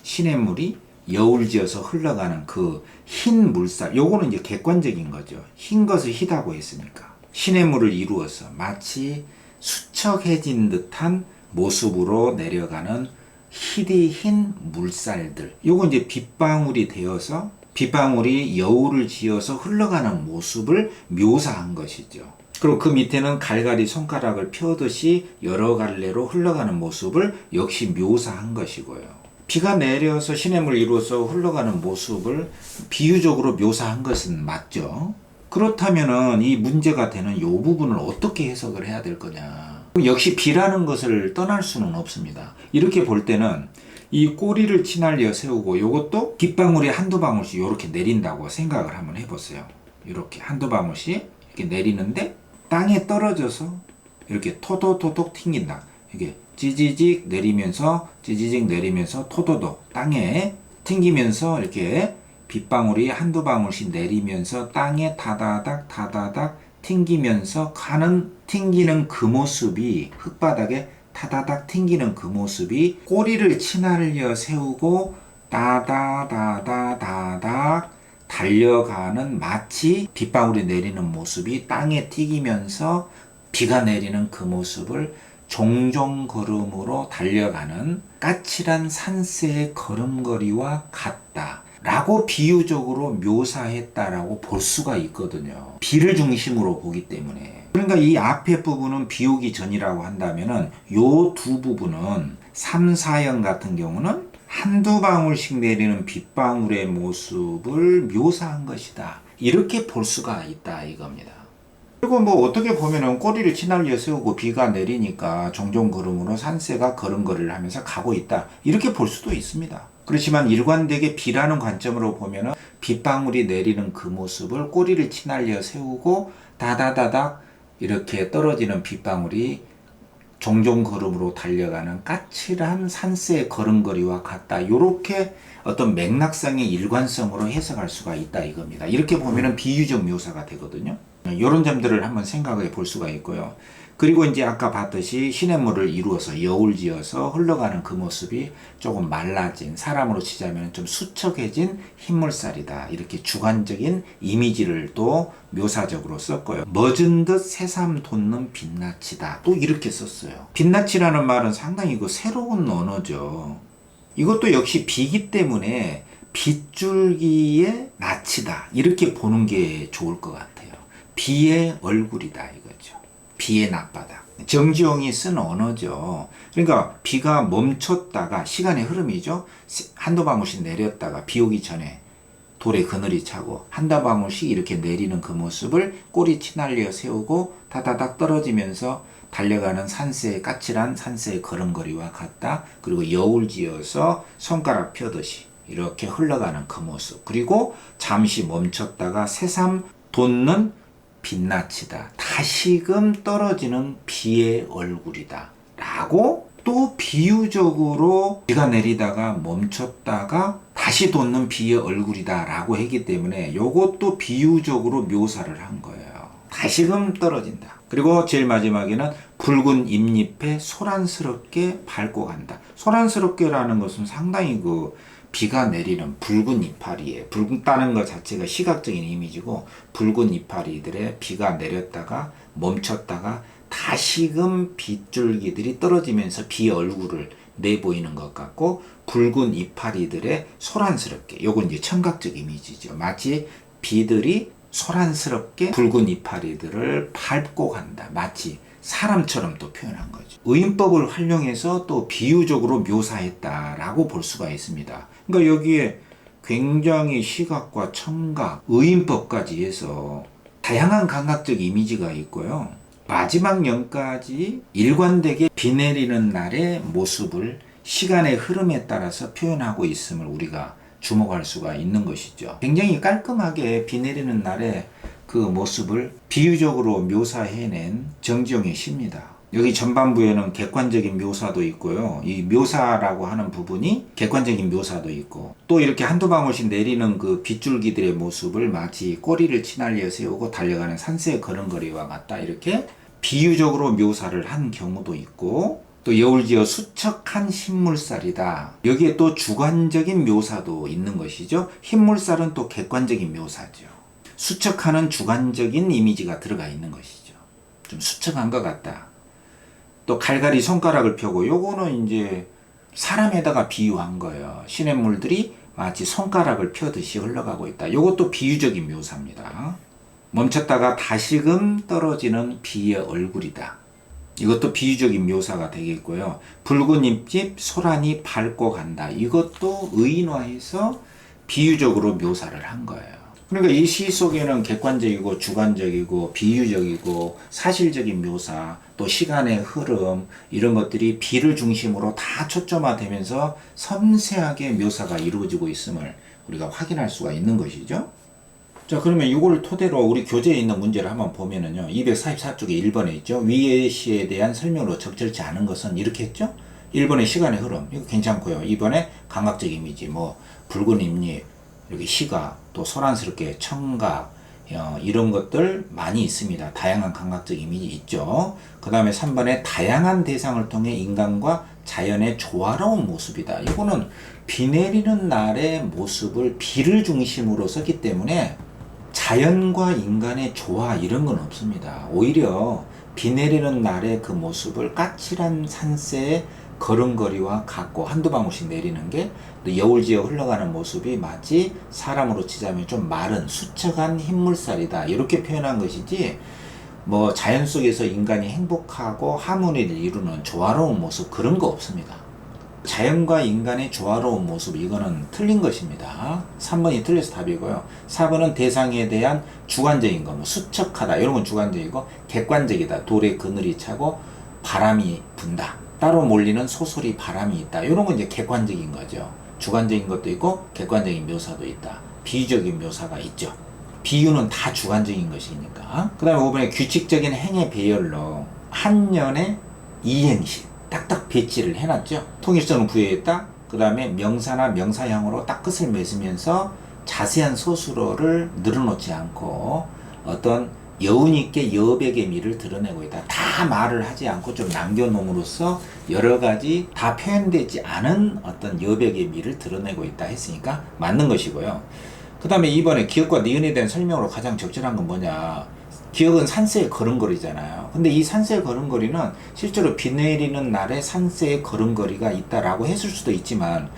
시냇물이 여울지어서 흘러가는 그 흰 물살. 요거는 이제 객관적인 거죠. 흰 것을 희다고 했으니까. 시냇물을 이루어서 마치 수척해진 듯한 모습으로 내려가는 희디 흰 물살들. 요거 이제 빗방울이 되어서 빗방울이 여울을 지어서 흘러가는 모습을 묘사한 것이죠. 그리고 그 밑에는 갈갈이 손가락을 펴듯이 여러 갈래로 흘러가는 모습을 역시 묘사한 것이고요. 비가 내려서 시냇물을 이루어서 흘러가는 모습을 비유적으로 묘사한 것은 맞죠. 그렇다면은 이 문제가 되는 이 부분을 어떻게 해석을 해야 될 거냐. 역시 비라는 것을 떠날 수는 없습니다. 이렇게 볼 때는 이 꼬리를 치날려 세우고 이것도 빗방울이 한두 방울씩 이렇게 내린다고 생각을 한번 해보세요. 이렇게 한두 방울씩 이렇게 내리는데 땅에 떨어져서 이렇게 토도토독 튕긴다. 이게 지지직 내리면서 지지직 내리면서 토도독 땅에 튕기면서 이렇게 빗방울이 한두 방울씩 내리면서 땅에 다다닥 다다닥 튕기면서 가는 튕기는 그 모습이 흙바닥에 타다닥 튕기는 그 모습이 꼬리를 치날려 세우고 다다다다다닥 달려가는 마치 빗방울이 내리는 모습이 땅에 튀기면서 비가 내리는 그 모습을 종종 걸음으로 달려가는 까칠한 산새의 걸음걸이와 같다. 라고 비유적으로 묘사했다라고 볼 수가 있거든요. 비를 중심으로 보기 때문에. 그러니까 이 앞에 부분은 비 오기 전이라고 한다면은 요 두 부분은 3, 4형 같은 경우는 한두 방울씩 내리는 빗방울의 모습을 묘사한 것이다. 이렇게 볼 수가 있다 이겁니다. 그리고 뭐 어떻게 보면은 꼬리를 치날려 세우고 비가 내리니까 종종 걸음으로 산새가 걸음걸이를 하면서 가고 있다. 이렇게 볼 수도 있습니다. 그렇지만 일관되게 비라는 관점으로 보면은 빗방울이 내리는 그 모습을 꼬리를 치날려 세우고 다다다닥 이렇게 떨어지는 빗방울이 종종 걸음으로 달려가는 까칠한 산새의 걸음걸이와 같다. 이렇게 어떤 맥락상의 일관성으로 해석할 수가 있다 이겁니다. 이렇게 보면은 비유적 묘사가 되거든요. 이런 점들을 한번 생각해 볼 수가 있고요. 그리고 이제 아까 봤듯이 시냇물을 이루어서 여울지어서 흘러가는 그 모습이 조금 말라진, 사람으로 치자면 좀 수척해진 흰물살이다. 이렇게 주관적인 이미지를 또 묘사적으로 썼고요. 멎은 듯 새삼 돋는 빛나치다. 또 이렇게 썼어요. 빛나치라는 말은 상당히 그 새로운 언어죠. 이것도 역시 비기 때문에 빗줄기의 낯이다. 이렇게 보는 게 좋을 것 같아요. 비의 얼굴이다 이거죠. 비의 낮바닥. 정지용이 쓴 언어죠. 그러니까 비가 멈췄다가 시간의 흐름이죠. 한두 방울씩 내렸다가 비 오기 전에 돌에 그늘이 차고 한두 방울씩 이렇게 내리는 그 모습을 꼬리 치날려 세우고 다다닥 떨어지면서 달려가는 산새의 까칠한 산새의 걸음걸이와 같다. 그리고 여울지어서 손가락 펴듯이 이렇게 흘러가는 그 모습. 그리고 잠시 멈췄다가 새삼 돋는 빛나치다. 다시금 떨어지는 비의 얼굴이다. 라고 또 비유적으로 비가 내리다가 멈췄다가 다시 돋는 비의 얼굴이다. 라고 했기 때문에 요것도 비유적으로 묘사를 한 거예요. 다시금 떨어진다. 그리고 제일 마지막에는 붉은 잎잎에 소란스럽게 밟고 간다. 소란스럽게라는 것은 상당히 그 비가 내리는 붉은 이파리에, 붉다는 것 자체가 시각적인 이미지고 붉은 이파리들의 비가 내렸다가 멈췄다가 다시금 빗줄기들이 떨어지면서 비의 얼굴을 내보이는 것 같고 붉은 이파리들의 소란스럽게, 요건 이제 청각적 이미지죠. 마치 비들이 소란스럽게 붉은 이파리들을 밟고 간다. 마치 사람처럼 또 표현한 거죠. 의인법을 활용해서 또 비유적으로 묘사했다라고 볼 수가 있습니다. 그러니까 여기에 굉장히 시각과 청각, 의인법까지 해서 다양한 감각적 이미지가 있고요. 마지막 연까지 일관되게 비 내리는 날의 모습을 시간의 흐름에 따라서 표현하고 있음을 우리가 주목할 수가 있는 것이죠. 굉장히 깔끔하게 비 내리는 날의 그 모습을 비유적으로 묘사해낸 정지용의 시입니다. 여기 전반부에는 객관적인 묘사도 있고요. 이 묘사라고 하는 부분이 객관적인 묘사도 있고 또 이렇게 한두 방울씩 내리는 그 빗줄기들의 모습을 마치 꼬리를 치날려 세우고 달려가는 산새의 걸음걸이와 같다. 이렇게 비유적으로 묘사를 한 경우도 있고 또 여울지어 수척한 흰물살이다. 여기에 또 주관적인 묘사도 있는 것이죠. 흰물살은 또 객관적인 묘사죠. 수척하는 주관적인 이미지가 들어가 있는 것이죠. 좀 수척한 것 같다. 또 갈갈이 손가락을 펴고 요거는 이제 사람에다가 비유한 거예요. 시냇물들이 마치 손가락을 펴듯이 흘러가고 있다. 요것도 비유적인 묘사입니다. 멈췄다가 다시금 떨어지는 비의 얼굴이다. 이것도 비유적인 묘사가 되겠고요. 붉은 잎집 소란이 밟고 간다. 이것도 의인화해서 비유적으로 묘사를 한 거예요. 그러니까 이 시 속에는 객관적이고 주관적이고 비유적이고 사실적인 묘사 또 시간의 흐름 이런 것들이 비를 중심으로 다 초점화되면서 섬세하게 묘사가 이루어지고 있음을 우리가 확인할 수가 있는 것이죠. 자, 그러면 이걸 토대로 우리 교재에 있는 문제를 한번 보면은요. 244쪽에 1번에 있죠. 위의 시에 대한 설명으로 적절치 않은 것은 이렇게 했죠. 1번의 시간의 흐름. 이거 괜찮고요. 2번에 감각적 이미지, 뭐 붉은 잎잎, 이렇게 시각, 또 소란스럽게 청각, 이런 것들 많이 있습니다. 다양한 감각적 이미지 있죠. 그 다음에 3번에 다양한 대상을 통해 인간과 자연의 조화로운 모습이다. 이거는 비 내리는 날의 모습을 비를 중심으로 썼기 때문에 자연과 인간의 조화 이런 건 없습니다. 오히려 비 내리는 날의 그 모습을 까칠한 산새의 걸음걸이와 같고 한두 방울씩 내리는 게 여울지어 흘러가는 모습이 마치 사람으로 치자면 좀 마른 수척한 흰물살이다 이렇게 표현한 것이지 뭐 자연 속에서 인간이 행복하고 하모니를 이루는 조화로운 모습 그런 거 없습니다. 자연과 인간의 조화로운 모습 이거는 틀린 것입니다. 3번이 틀려서 답이고요. 4번은 대상에 대한 주관적인 거, 뭐 수척하다 이런 건 주관적이고 객관적이다. 돌에 그늘이 차고 바람이 분다. 따로 몰리는 소소리 바람이 있다. 이런 건 이제 객관적인 거죠. 주관적인 것도 있고 객관적인 묘사도 있다. 비유적인 묘사가 있죠. 비유는 다 주관적인 것이니까. 그 다음에 5번에 규칙적인 행의 배열로 한 년의 이행시 딱딱 배치를 해놨죠. 통일성을 부여했다. 그 다음에 명사나 명사형으로 딱 끝을 맺으면서 자세한 소수로를 늘어놓지 않고 어떤 여운 있게 여백의 미를 드러내고 있다. 다 말을 하지 않고 좀 남겨놓음으로써 여러 가지 다 표현되지 않은 어떤 여백의 미를 드러내고 있다 했으니까 맞는 것이고요. 그 다음에 이번에 기억과 니은에 대한 설명으로 가장 적절한 건 뭐냐. 기억은 산세의 걸음걸이잖아요. 근데 이 산세의 걸음걸이는 실제로 비 내리는 날에 산세의 걸음걸이가 있다라고 했을 수도 있지만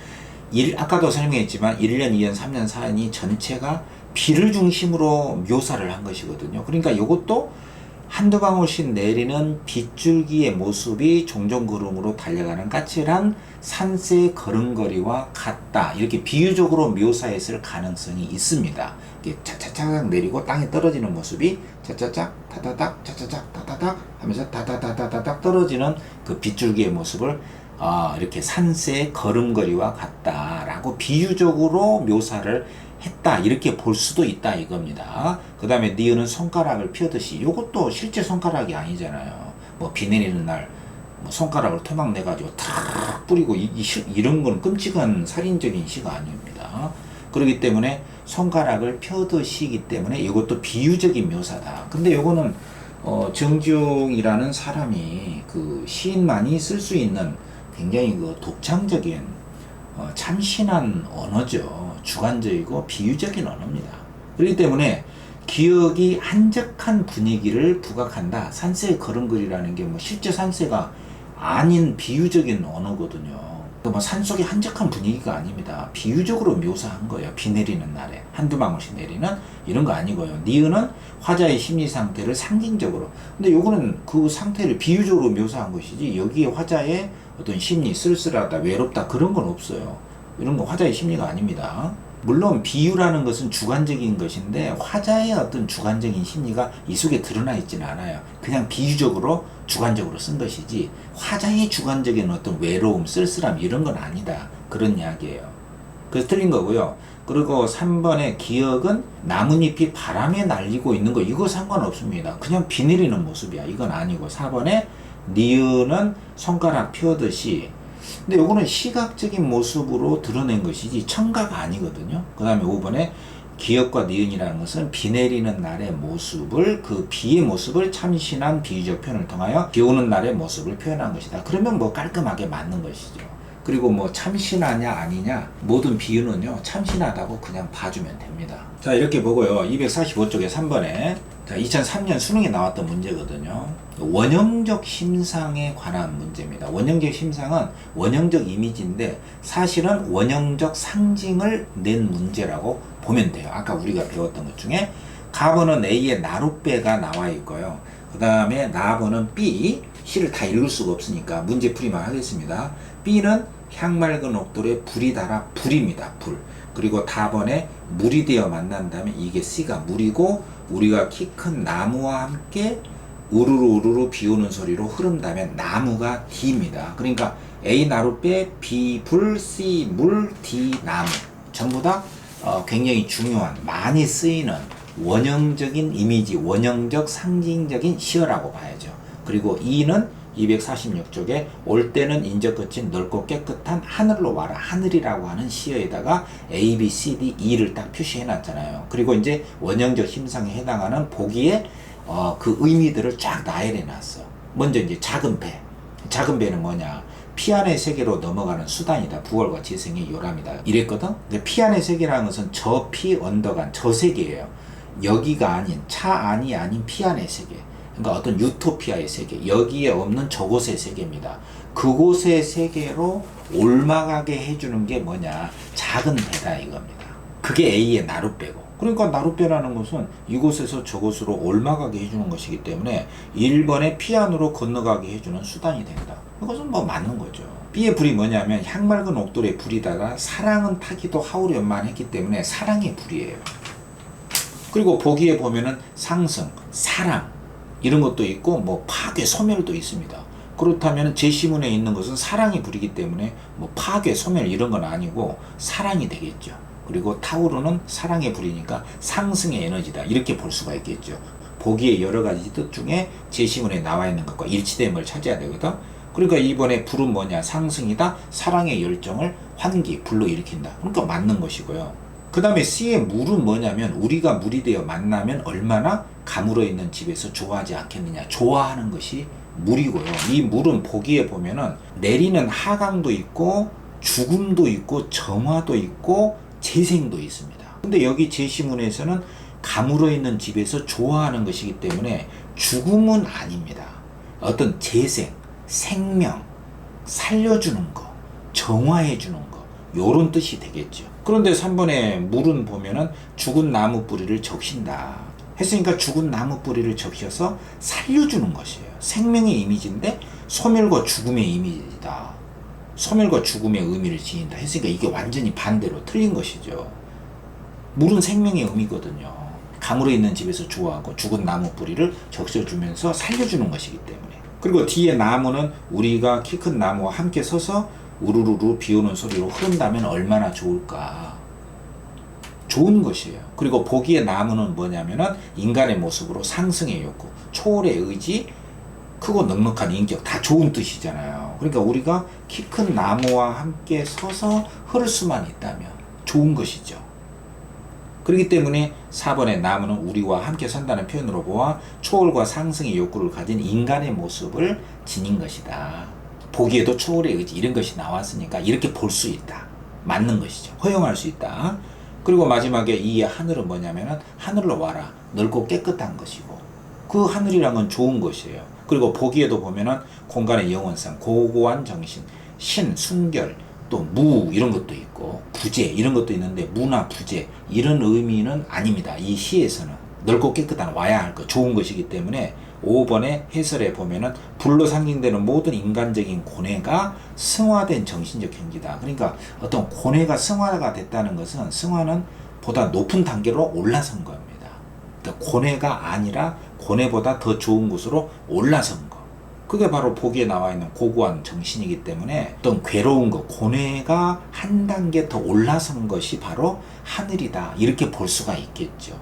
아까도 설명했지만 1년, 2년, 3년, 4년이 전체가 비를 중심으로 묘사를 한 것이거든요. 그러니까 이것도 한두 방울씩 내리는 빗줄기의 모습이 종종 구름으로 달려가는 까칠한 산세의 걸음걸이와 같다. 이렇게 비유적으로 묘사했을 가능성이 있습니다. 이게 차차차작 내리고 땅에 떨어지는 모습이 차차짝 타다닥 차차짝 타다닥 하면서 타다다다닥 떨어지는 그 빗줄기의 모습을 이렇게 산세의 걸음걸이와 같다라고 비유적으로 묘사를 했다 이렇게 볼 수도 있다 이겁니다. 그 다음에 니은은 손가락을 펴듯이 이것도 실제 손가락이 아니잖아요. 뭐 비 내리는 날 뭐 손가락을 토막 내가지고 탁 뿌리고 이런 건 끔찍한 살인적인 시가 아닙니다. 그렇기 때문에 손가락을 펴듯이기 때문에 이것도 비유적인 묘사다. 근데 이거는 정중이라는 사람이 그 시인만이 쓸 수 있는 굉장히 그 독창적인 참신한 언어죠. 주관적이고 비유적인 언어입니다. 그렇기 때문에 기억이 한적한 분위기를 부각한다. 산세의 걸음걸이라는 게 뭐 실제 산세가 아닌 비유적인 언어거든요. 뭐 산속의 한적한 분위기가 아닙니다. 비유적으로 묘사한 거예요. 비 내리는 날에 한두 방울씩 내리는 이런 거 아니고요. 니은은 화자의 심리 상태를 상징적으로, 근데 요거는 그 상태를 비유적으로 묘사한 것이지 여기에 화자의 어떤 심리, 쓸쓸하다, 외롭다 그런 건 없어요. 이런 거 화자의 심리가 아닙니다. 물론 비유라는 것은 주관적인 것인데 화자의 어떤 주관적인 심리가 이 속에 드러나 있지는 않아요. 그냥 비유적으로 주관적으로 쓴 것이지 화자의 주관적인 어떤 외로움, 쓸쓸함 이런 건 아니다. 그런 이야기예요. 그래서 틀린 거고요. 그리고 3번의 기억은 나뭇잎이 바람에 날리고 있는 거 이거 상관없습니다. 그냥 비 내리는 모습이야. 이건 아니고 4번에 니은은 손가락 펴듯이, 근데 요거는 시각적인 모습으로 드러낸 것이지 청가가 아니거든요. 그 다음에 5번에 기억과 니은이라는 것은 비 내리는 날의 모습을, 그 비의 모습을 참신한 비유적 표현을 통하여 비 오는 날의 모습을 표현한 것이다. 그러면 뭐 깔끔하게 맞는 것이죠. 그리고 뭐 참신하냐 아니냐 모든 비유는요 참신하다고 그냥 봐주면 됩니다. 자 이렇게 보고요. 245쪽에 3번에 2003년 수능에 나왔던 문제거든요. 원형적 심상에 관한 문제입니다. 원형적 심상은 원형적 이미지인데 사실은 원형적 상징을 낸 문제라고 보면 돼요. 아까 우리가 배웠던 것 중에 가번은 A의 나룻배가 나와 있고요. 그 다음에 나번은 B, C를 다 읽을 수가 없으니까 문제풀이만 하겠습니다. B는 향맑은 옥돌에 불이 달아 불입니다. 불. 그리고 다번에 물이 되어 만난다면 이게 C가 물이고 우리가 키 큰 나무와 함께 우르르 우르르 비 오는 소리로 흐른다면 나무가 D입니다. 그러니까 A 나룻배, B 불, C 물, D 나무. 전부 다 굉장히 중요한, 많이 쓰이는 원형적인 이미지, 원형적 상징적인 시어라고 봐야죠. 그리고 E는 246쪽에 올 때는 인적 거친 넓고 깨끗한 하늘로 와라. 하늘이라고 하는 시어에다가 A, B, C, D, E를 딱 표시해 놨잖아요. 그리고 이제 원형적 심상에 해당하는 보기에 그 의미들을 쫙 나열해 놨어. 먼저 이제 작은 배. 작은 배는 뭐냐? 피 안의 세계로 넘어가는 수단이다. 부활과 재생의 요람이다. 이랬거든? 근데 피 안의 세계라는 것은 저 피 언덕안, 저 세계예요. 여기가 아닌, 차 안이 아닌 피 안의 세계. 그러니까 어떤 유토피아의 세계, 여기에 없는 저곳의 세계입니다. 그곳의 세계로 올라가게 해주는 게 뭐냐? 작은 배다 이겁니다. 그게 A의 나룻배고. 그러니까 나룻배라는 것은 이곳에서 저곳으로 올라가게 해주는 것이기 때문에 1번의 피안으로 건너가게 해주는 수단이 된다. 이것은 뭐 맞는 거죠. B의 불이 뭐냐면 향맑은 옥돌에 불이다가 사랑은 타기도 하오련만 했기 때문에 사랑의 불이에요. 그리고 보기에 보면은 상승, 사랑 이런 것도 있고 뭐 파괴, 소멸도 있습니다. 그렇다면 제시문에 있는 것은 사랑이 불이기 때문에 뭐 파괴, 소멸 이런 건 아니고 사랑이 되겠죠. 그리고 타오르는 사랑의 불이니까 상승의 에너지다 이렇게 볼 수가 있겠죠. 보기의 여러 가지 뜻 중에 제시문에 나와 있는 것과 일치된 걸 찾아야 되거든. 그러니까 이번에 불은 뭐냐? 상승이다. 사랑의 열정을 환기, 불로 일으킨다. 그러니까 맞는 것이고요. 그 그 다음에 C의 물은 뭐냐면 우리가 물이 되어 만나면 얼마나 가물어 있는 집에서 좋아하지 않겠느냐. 좋아하는 것이 물이고요. 이 물은 보기에 보면은 내리는 하강도 있고 죽음도 있고 정화도 있고 재생도 있습니다. 근데 여기 제시문에서는 가물어 있는 집에서 좋아하는 것이기 때문에 죽음은 아닙니다. 어떤 재생, 생명, 살려주는 거, 정화해주는 거, 요런 뜻이 되겠죠. 그런데 3번에 물은 보면은 죽은 나무 뿌리를 적신다 했으니까 죽은 나무 뿌리를 적셔서 살려주는 것이에요. 생명의 이미지인데 소멸과 죽음의 이미지다. 소멸과 죽음의 의미를 지닌다 했으니까 이게 완전히 반대로 틀린 것이죠. 물은 생명의 의미거든요. 가물어 있는 집에서 좋아하고 죽은 나무 뿌리를 적셔주면서 살려주는 것이기 때문에. 그리고 뒤에 나무는 우리가 키 큰 나무와 함께 서서 우르르르 비오는 소리로 흐른다면 얼마나 좋을까. 좋은 것이에요. 그리고 보기에 나무는 뭐냐면은 인간의 모습으로 상승의 욕구, 초월의 의지, 크고 넉넉한 인격, 다 좋은 뜻이잖아요. 그러니까 우리가 키 큰 나무와 함께 서서 흐를 수만 있다면 좋은 것이죠. 그렇기 때문에 4번의 나무는 우리와 함께 선다는 표현으로 보아 초월과 상승의 욕구를 가진 인간의 모습을 지닌 것이다. 보기에도 초월의 의지 이런 것이 나왔으니까 이렇게 볼 수 있다. 맞는 것이죠. 허용할 수 있다. 그리고 마지막에 이 하늘은 뭐냐면은 하늘로 와라. 넓고 깨끗한 것이고 그 하늘이란 건 좋은 것이에요. 그리고 보기에도 보면은 공간의 영원성, 고고한 정신, 신, 순결, 또 무 이런 것도 있고 부재 이런 것도 있는데 무나 부재 이런 의미는 아닙니다. 이 시에서는 넓고 깨끗한 와야 할 것, 좋은 것이기 때문에 5번의 해설에 보면은 불로 상징되는 모든 인간적인 고뇌가 승화된 정신적 경지다. 그러니까 어떤 고뇌가 승화가 됐다는 것은 승화는 보다 높은 단계로 올라선 겁니다. 그러니까 고뇌가 아니라 고뇌보다 더 좋은 곳으로 올라선 것. 그게 바로 보기에 나와 있는 고고한 정신이기 때문에 어떤 괴로운 것, 고뇌가 한 단계 더 올라선 것이 바로 하늘이다. 이렇게 볼 수가 있겠죠.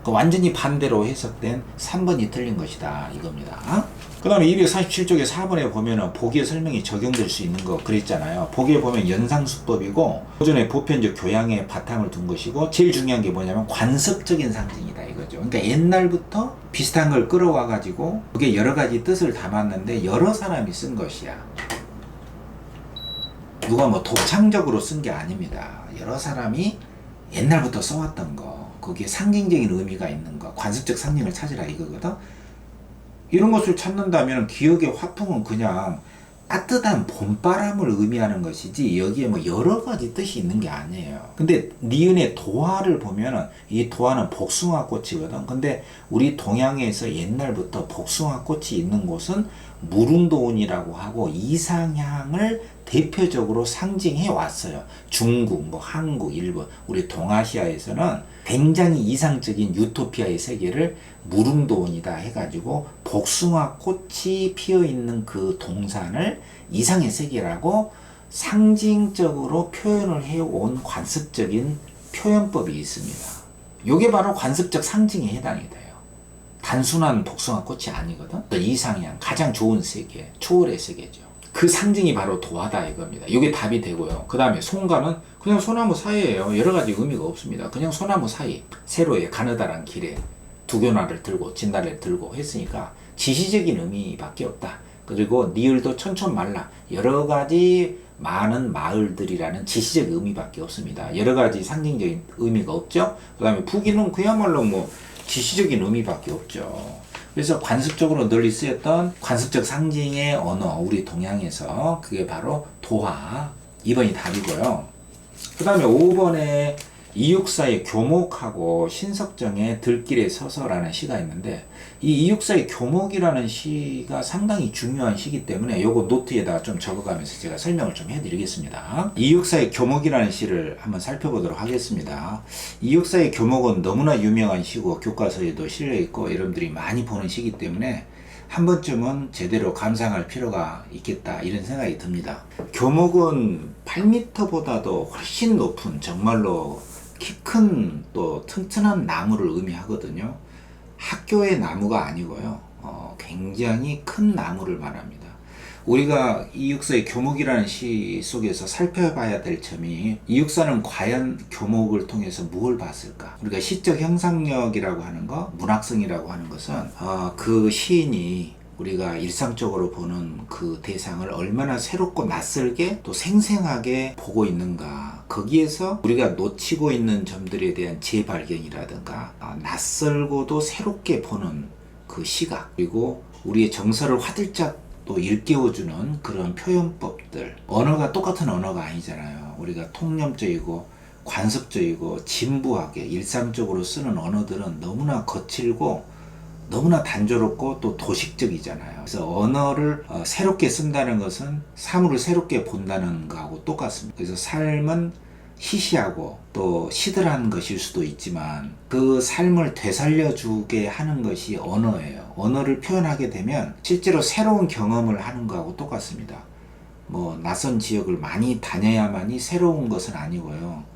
완전히 반대로 해석된 3번이 틀린 것이다. 이겁니다. 그 다음에 247쪽에 4번에 보면은 보기의 설명이 적용될 수 있는 거 그랬잖아요. 보기에 보면 연상수법이고 고전의 보편적 교양에 바탕을 둔 것이고 제일 중요한 게 뭐냐면 관습적인 상징이다 이거죠. 그러니까 옛날부터 비슷한 걸 끌어와 가지고 그게 여러 가지 뜻을 담았는데 여러 사람이 쓴 것이야. 누가 뭐 독창적으로 쓴 게 아닙니다. 여러 사람이 옛날부터 써왔던 거, 거기에 상징적인 의미가 있는 거, 관습적 상징을 찾으라 이거거든. 이런 것을 찾는다면 기억의 화풍은 그냥 따뜻한 봄바람을 의미하는 것이지 여기에 뭐 여러 가지 뜻이 있는 게 아니에요. 근데 니은의 도화를 보면은 이 도화는 복숭아꽃이거든. 근데 우리 동양에서 옛날부터 복숭아꽃이 있는 곳은 무릉도원이라고 하고 이상향을 대표적으로 상징해 왔어요. 중국, 뭐 한국, 일본, 우리 동아시아에서는 굉장히 이상적인 유토피아의 세계를 무릉도원이다 해가지고 복숭아꽃이 피어있는 그 동산을 이상의 세계라고 상징적으로 표현을 해온 관습적인 표현법이 있습니다. 이게 바로 관습적 상징에 해당이 돼요. 단순한 복숭아꽃이 아니거든. 또 이상향, 가장 좋은 세계, 초월의 세계죠. 그 상징이 바로 도화다 이겁니다. 이게 답이 되고요. 그 다음에 송가는 그냥 소나무 사이예요. 여러 가지 의미가 없습니다. 그냥 소나무 사이, 세로의 가느다란 길에 두교나를 들고 진달래를 들고 했으니까 지시적인 의미밖에 없다. 그리고 니을도 천천말라 여러 가지 많은 마을들이라는 지시적 의미밖에 없습니다. 여러 가지 상징적인 의미가 없죠. 그 다음에 부기는 그야말로 뭐 지시적인 의미밖에 없죠. 그래서 관습적으로 널리 쓰였던 관습적 상징의 언어, 우리 동양에서 그게 바로 도화. 2번이 답이고요. 그 다음에 5번에 이육사의 교목하고 신석정의 들길에 서서라는 시가 있는데 이 이육사의 교목이라는 시가 상당히 중요한 시기 때문에 요거 노트에다가 좀 적어가면서 제가 설명을 좀 해드리겠습니다. 이육사의 교목이라는 시를 한번 살펴보도록 하겠습니다. 이육사의 교목은 너무나 유명한 시고 교과서에도 실려있고 여러분들이 많이 보는 시기 때문에 한 번쯤은 제대로 감상할 필요가 있겠다 이런 생각이 듭니다. 교목은 8m보다도 훨씬 높은 정말로 키 큰 또 튼튼한 나무를 의미하거든요. 학교의 나무가 아니고요. 굉장히 큰 나무를 말합니다. 우리가 이육사의 교목이라는 시 속에서 살펴봐야 될 점이, 이육사는 과연 교목을 통해서 무엇을 봤을까? 우리가 시적 형상력이라고 하는 것, 문학성이라고 하는 것은 그 시인이 우리가 일상적으로 보는 그 대상을 얼마나 새롭고 낯설게 또 생생하게 보고 있는가, 거기에서 우리가 놓치고 있는 점들에 대한 재발견이라든가 낯설고도 새롭게 보는 그 시각, 그리고 우리의 정서를 화들짝 또 일깨워주는 그런 표현법들. 언어가 똑같은 언어가 아니잖아요. 우리가 통념적이고 관습적이고 진부하게 일상적으로 쓰는 언어들은 너무나 거칠고 너무나 단조롭고 또 도식적이잖아요. 그래서 언어를 새롭게 쓴다는 것은 사물을 새롭게 본다는 거하고 똑같습니다. 그래서 삶은 시시하고 또 시들한 것일 수도 있지만 그 삶을 되살려주게 하는 것이 언어예요. 언어를 표현하게 되면 실제로 새로운 경험을 하는 거하고 똑같습니다. 뭐 낯선 지역을 많이 다녀야만이 새로운 것은 아니고요.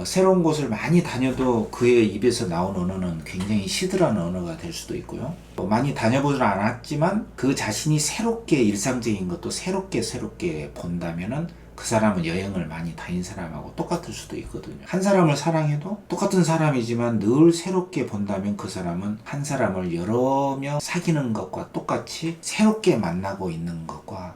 새로운 곳을 많이 다녀도 그의 입에서 나온 언어는 굉장히 시들한 언어가 될 수도 있고요. 많이 다녀보지 않았지만 그 자신이 새롭게 일상적인 것도 새롭게 본다면은 그 사람은 여행을 많이 다닌 사람하고 똑같을 수도 있거든요. 한 사람을 사랑해도 똑같은 사람이지만 늘 새롭게 본다면 그 사람은 한 사람을 여러 명 사귀는 것과 똑같이 새롭게 만나고 있는 것과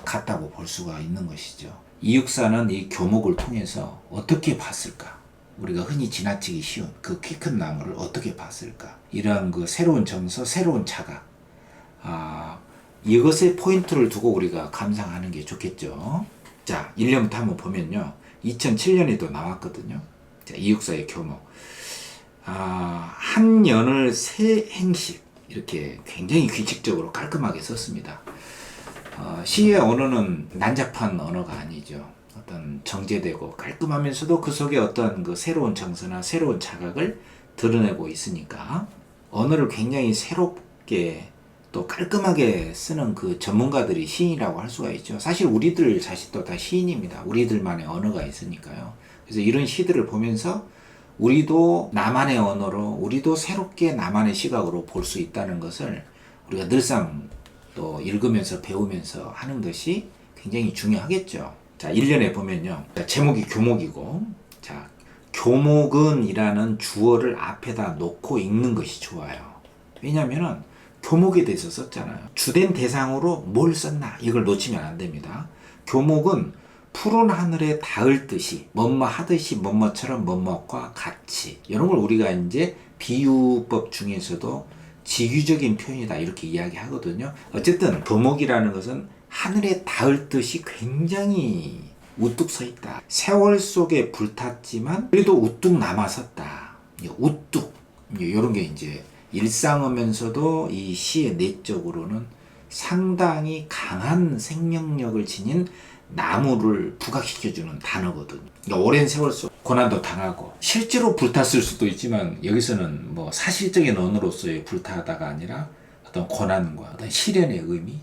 같다고 볼 수가 있는 것이죠. 이육사는 이 교목을 통해서 어떻게 봤을까? 우리가 흔히 지나치기 쉬운 그 키 큰 나무를 어떻게 봤을까? 이러한 그 새로운 정서, 새로운 자각, 이것에 포인트를 두고 우리가 감상하는 게 좋겠죠. 자, 1년부터 한번 보면요. 2007년에도 나왔거든요. 자, 이육사의 교목. 한 연을 세 행씩 이렇게 굉장히 규칙적으로 깔끔하게 썼습니다. 시의 언어는 난잡한 언어가 아니죠. 어떤 정제되고 깔끔하면서도 그 속에 어떤 그 새로운 정서나 새로운 자각을 드러내고 있으니까 언어를 굉장히 새롭게 또 깔끔하게 쓰는 그 전문가들이 시인이라고 할 수가 있죠. 사실 우리들 자신도 다 시인입니다. 우리들만의 언어가 있으니까요. 그래서 이런 시들을 보면서 우리도 나만의 언어로, 우리도 새롭게 나만의 시각으로 볼 수 있다는 것을 우리가 늘상 또 읽으면서 배우면서 하는 것이 굉장히 중요하겠죠. 자, 1년에 보면요. 자, 제목이 교목이고, 자, 교목은 이라는 주어를 앞에다 놓고 읽는 것이 좋아요. 왜냐면은 교목에 대해서 썼잖아요. 주된 대상으로 뭘 썼나 이걸 놓치면 안 됩니다. 교목은 푸른 하늘에 닿을 듯이 뭐뭐 하듯이 뭐뭐처럼 뭐뭐과 같이, 이런 걸 우리가 이제 비유법 중에서도 지규적인 표현이다 이렇게 이야기하거든요. 어쨌든 교목이라는 것은 하늘에 닿을 듯이 굉장히 우뚝 서 있다. 세월 속에 불탔지만 그래도 우뚝 남아섰다. 우뚝, 이런 게 이제 일상하면서도 이 시의 내적으로는 상당히 강한 생명력을 지닌 나무를 부각시켜주는 단어거든요. 그러니까 오랜 세월 속 고난도 당하고 실제로 불탔을 수도 있지만, 여기서는 뭐 사실적인 언어로서의 불타다가 아니라 어떤 고난과 어떤 시련의 의미,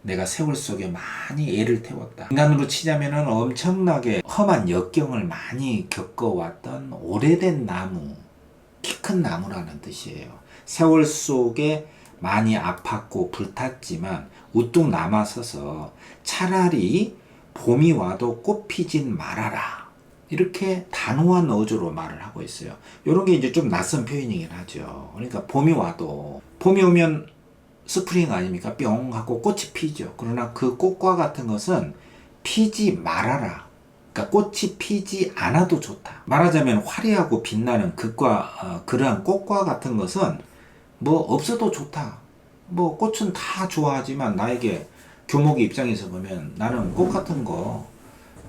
내가 세월 속에 많이 애를 태웠다. 인간으로 치자면은 엄청나게 험한 역경을 많이 겪어왔던 오래된 나무, 키 큰 나무라는 뜻이에요. 세월 속에 많이 아팠고 불탔지만 우뚝 남아서서 차라리 봄이 와도 꽃 피진 말아라, 이렇게 단호한 어조로 말을 하고 있어요. 이런 게 이제 좀 낯선 표현이긴 하죠. 그러니까 봄이 와도, 봄이 오면 스프링 아닙니까? 뿅 하고 꽃이 피죠. 그러나 그 꽃과 같은 것은 피지 말아라. 그러니까 꽃이 피지 않아도 좋다. 말하자면 화려하고 빛나는 그러한 꽃과 같은 것은 뭐 없어도 좋다. 뭐 꽃은 다 좋아하지만 나에게 교목의 입장에서 보면 나는 꽃 같은 거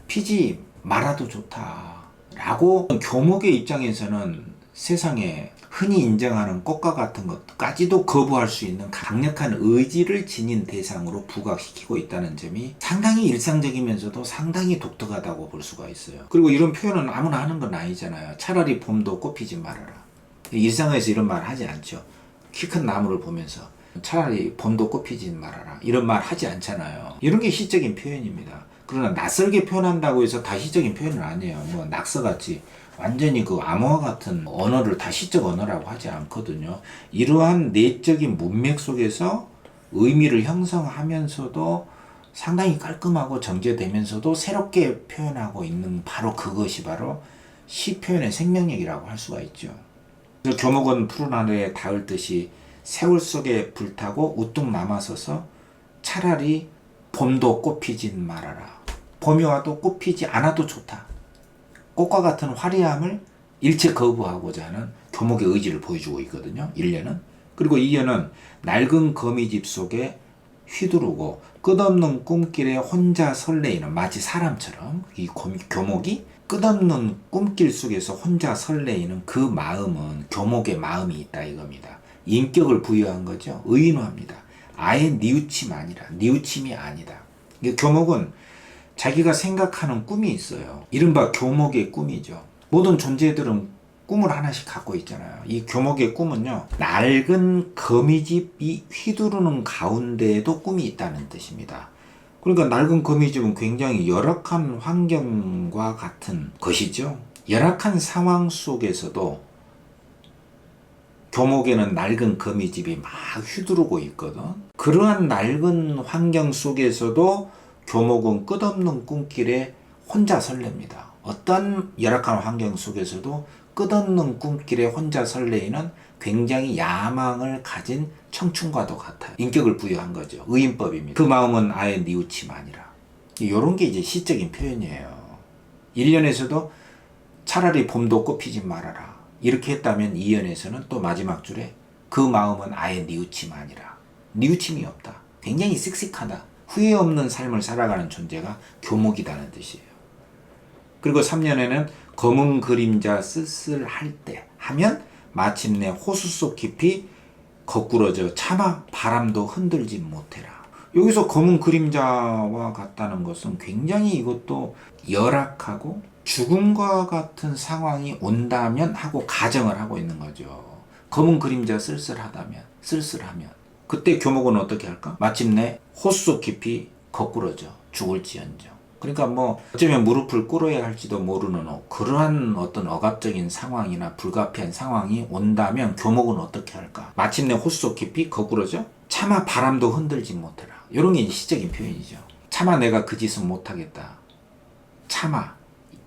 피지 말아도 좋다 라고, 교목의 입장에서는 세상에 흔히 인정하는 꽃과 같은 것까지도 거부할 수 있는 강력한 의지를 지닌 대상으로 부각시키고 있다는 점이 상당히 일상적이면서도 상당히 독특하다고 볼 수가 있어요. 그리고 이런 표현은 아무나 하는 건 아니잖아요. 차라리 봄도 꽃 피지 말아라. 일상에서 이런 말 하지 않죠. 키 큰 나무를 보면서 차라리 봄도 꽃 피지 말아라, 이런 말 하지 않잖아요. 이런 게 시적인 표현입니다. 그러나 낯설게 표현한다고 해서 다 시적인 표현은 아니에요. 뭐 낙서같이 완전히 그 암호화 같은 언어를 다 시적 언어라고 하지 않거든요. 이러한 내적인 문맥 속에서 의미를 형성하면서도 상당히 깔끔하고 정제되면서도 새롭게 표현하고 있는 바로 그것이 바로 시 표현의 생명력이라고 할 수가 있죠. 교목은 푸른 하늘에 닿을 듯이 세월 속에 불타고 우뚝 남아서서 차라리 봄도 꽃피진 말아라. 봄이 와도 꽃피지 않아도 좋다. 꽃과 같은 화려함을 일체 거부하고자 하는 교목의 의지를 보여주고 있거든요. 1년은. 그리고 2년은 낡은 거미집 속에 휘두르고 끝없는 꿈길에 혼자 설레이는, 마치 사람처럼 이 교목이 끝없는 꿈길 속에서 혼자 설레이는 그 마음은 교목의 마음이 있다 이겁니다. 인격을 부여한 거죠. 의인화합니다. 아예 뉘우침이 아니다. 교목은 자기가 생각하는 꿈이 있어요. 이른바 교목의 꿈이죠. 모든 존재들은 꿈을 하나씩 갖고 있잖아요. 이 교목의 꿈은요, 낡은 거미집이 휘두르는 가운데에도 꿈이 있다는 뜻입니다. 그러니까 낡은 거미집은 굉장히 열악한 환경과 같은 것이죠. 열악한 상황 속에서도 교목에는 낡은 거미집이 막 휘두르고 있거든. 그러한 낡은 환경 속에서도 교목은 끝없는 꿈길에 혼자 설렙니다. 어떤 열악한 환경 속에서도 끝없는 꿈길에 혼자 설레이는 굉장히 야망을 가진 청춘과도 같아요. 인격을 부여한 거죠. 의인법입니다. 그 마음은 아예 뉘우침 아니라. 이런 게 이제 시적인 표현이에요. 1년에서도 차라리 봄도 꽃피지 말아라. 이렇게 했다면 2년에서는 또 마지막 줄에 그 마음은 아예 뉘우침 아니라. 뉘우침이 없다. 굉장히 씩씩하다. 후회 없는 삶을 살아가는 존재가 교목이라는 뜻이에요. 그리고 3년에는 검은 그림자 쓸쓸할 때 하면 마침내 호수 속 깊이 거꾸러져 차마 바람도 흔들지 못해라. 여기서 검은 그림자와 같다는 것은 굉장히 이것도 열악하고 죽음과 같은 상황이 온다면 하고 가정을 하고 있는 거죠. 검은 그림자 쓸쓸하면 그때 교목은 어떻게 할까? 마침내 호수 속 깊이 거꾸러져 죽을지언정. 그러니까 뭐 어쩌면 무릎을 꿇어야 할지도 모르는 그러한 어떤 억압적인 상황이나 불가피한 상황이 온다면 교목은 어떻게 할까? 마침내 호수 속 깊이 거꾸러져 차마 바람도 흔들지 못해라. 이런 게 시적인 표현이죠. 차마 내가 그 짓은 못하겠다. 차마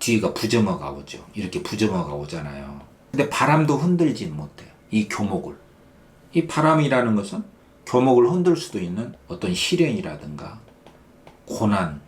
뒤가 부정어가 오죠. 이렇게 부정어가 오잖아요. 근데 바람도 흔들지 못해. 이 교목을. 이 바람이라는 것은 교목을 흔들 수도 있는 어떤 시련이라든가 고난,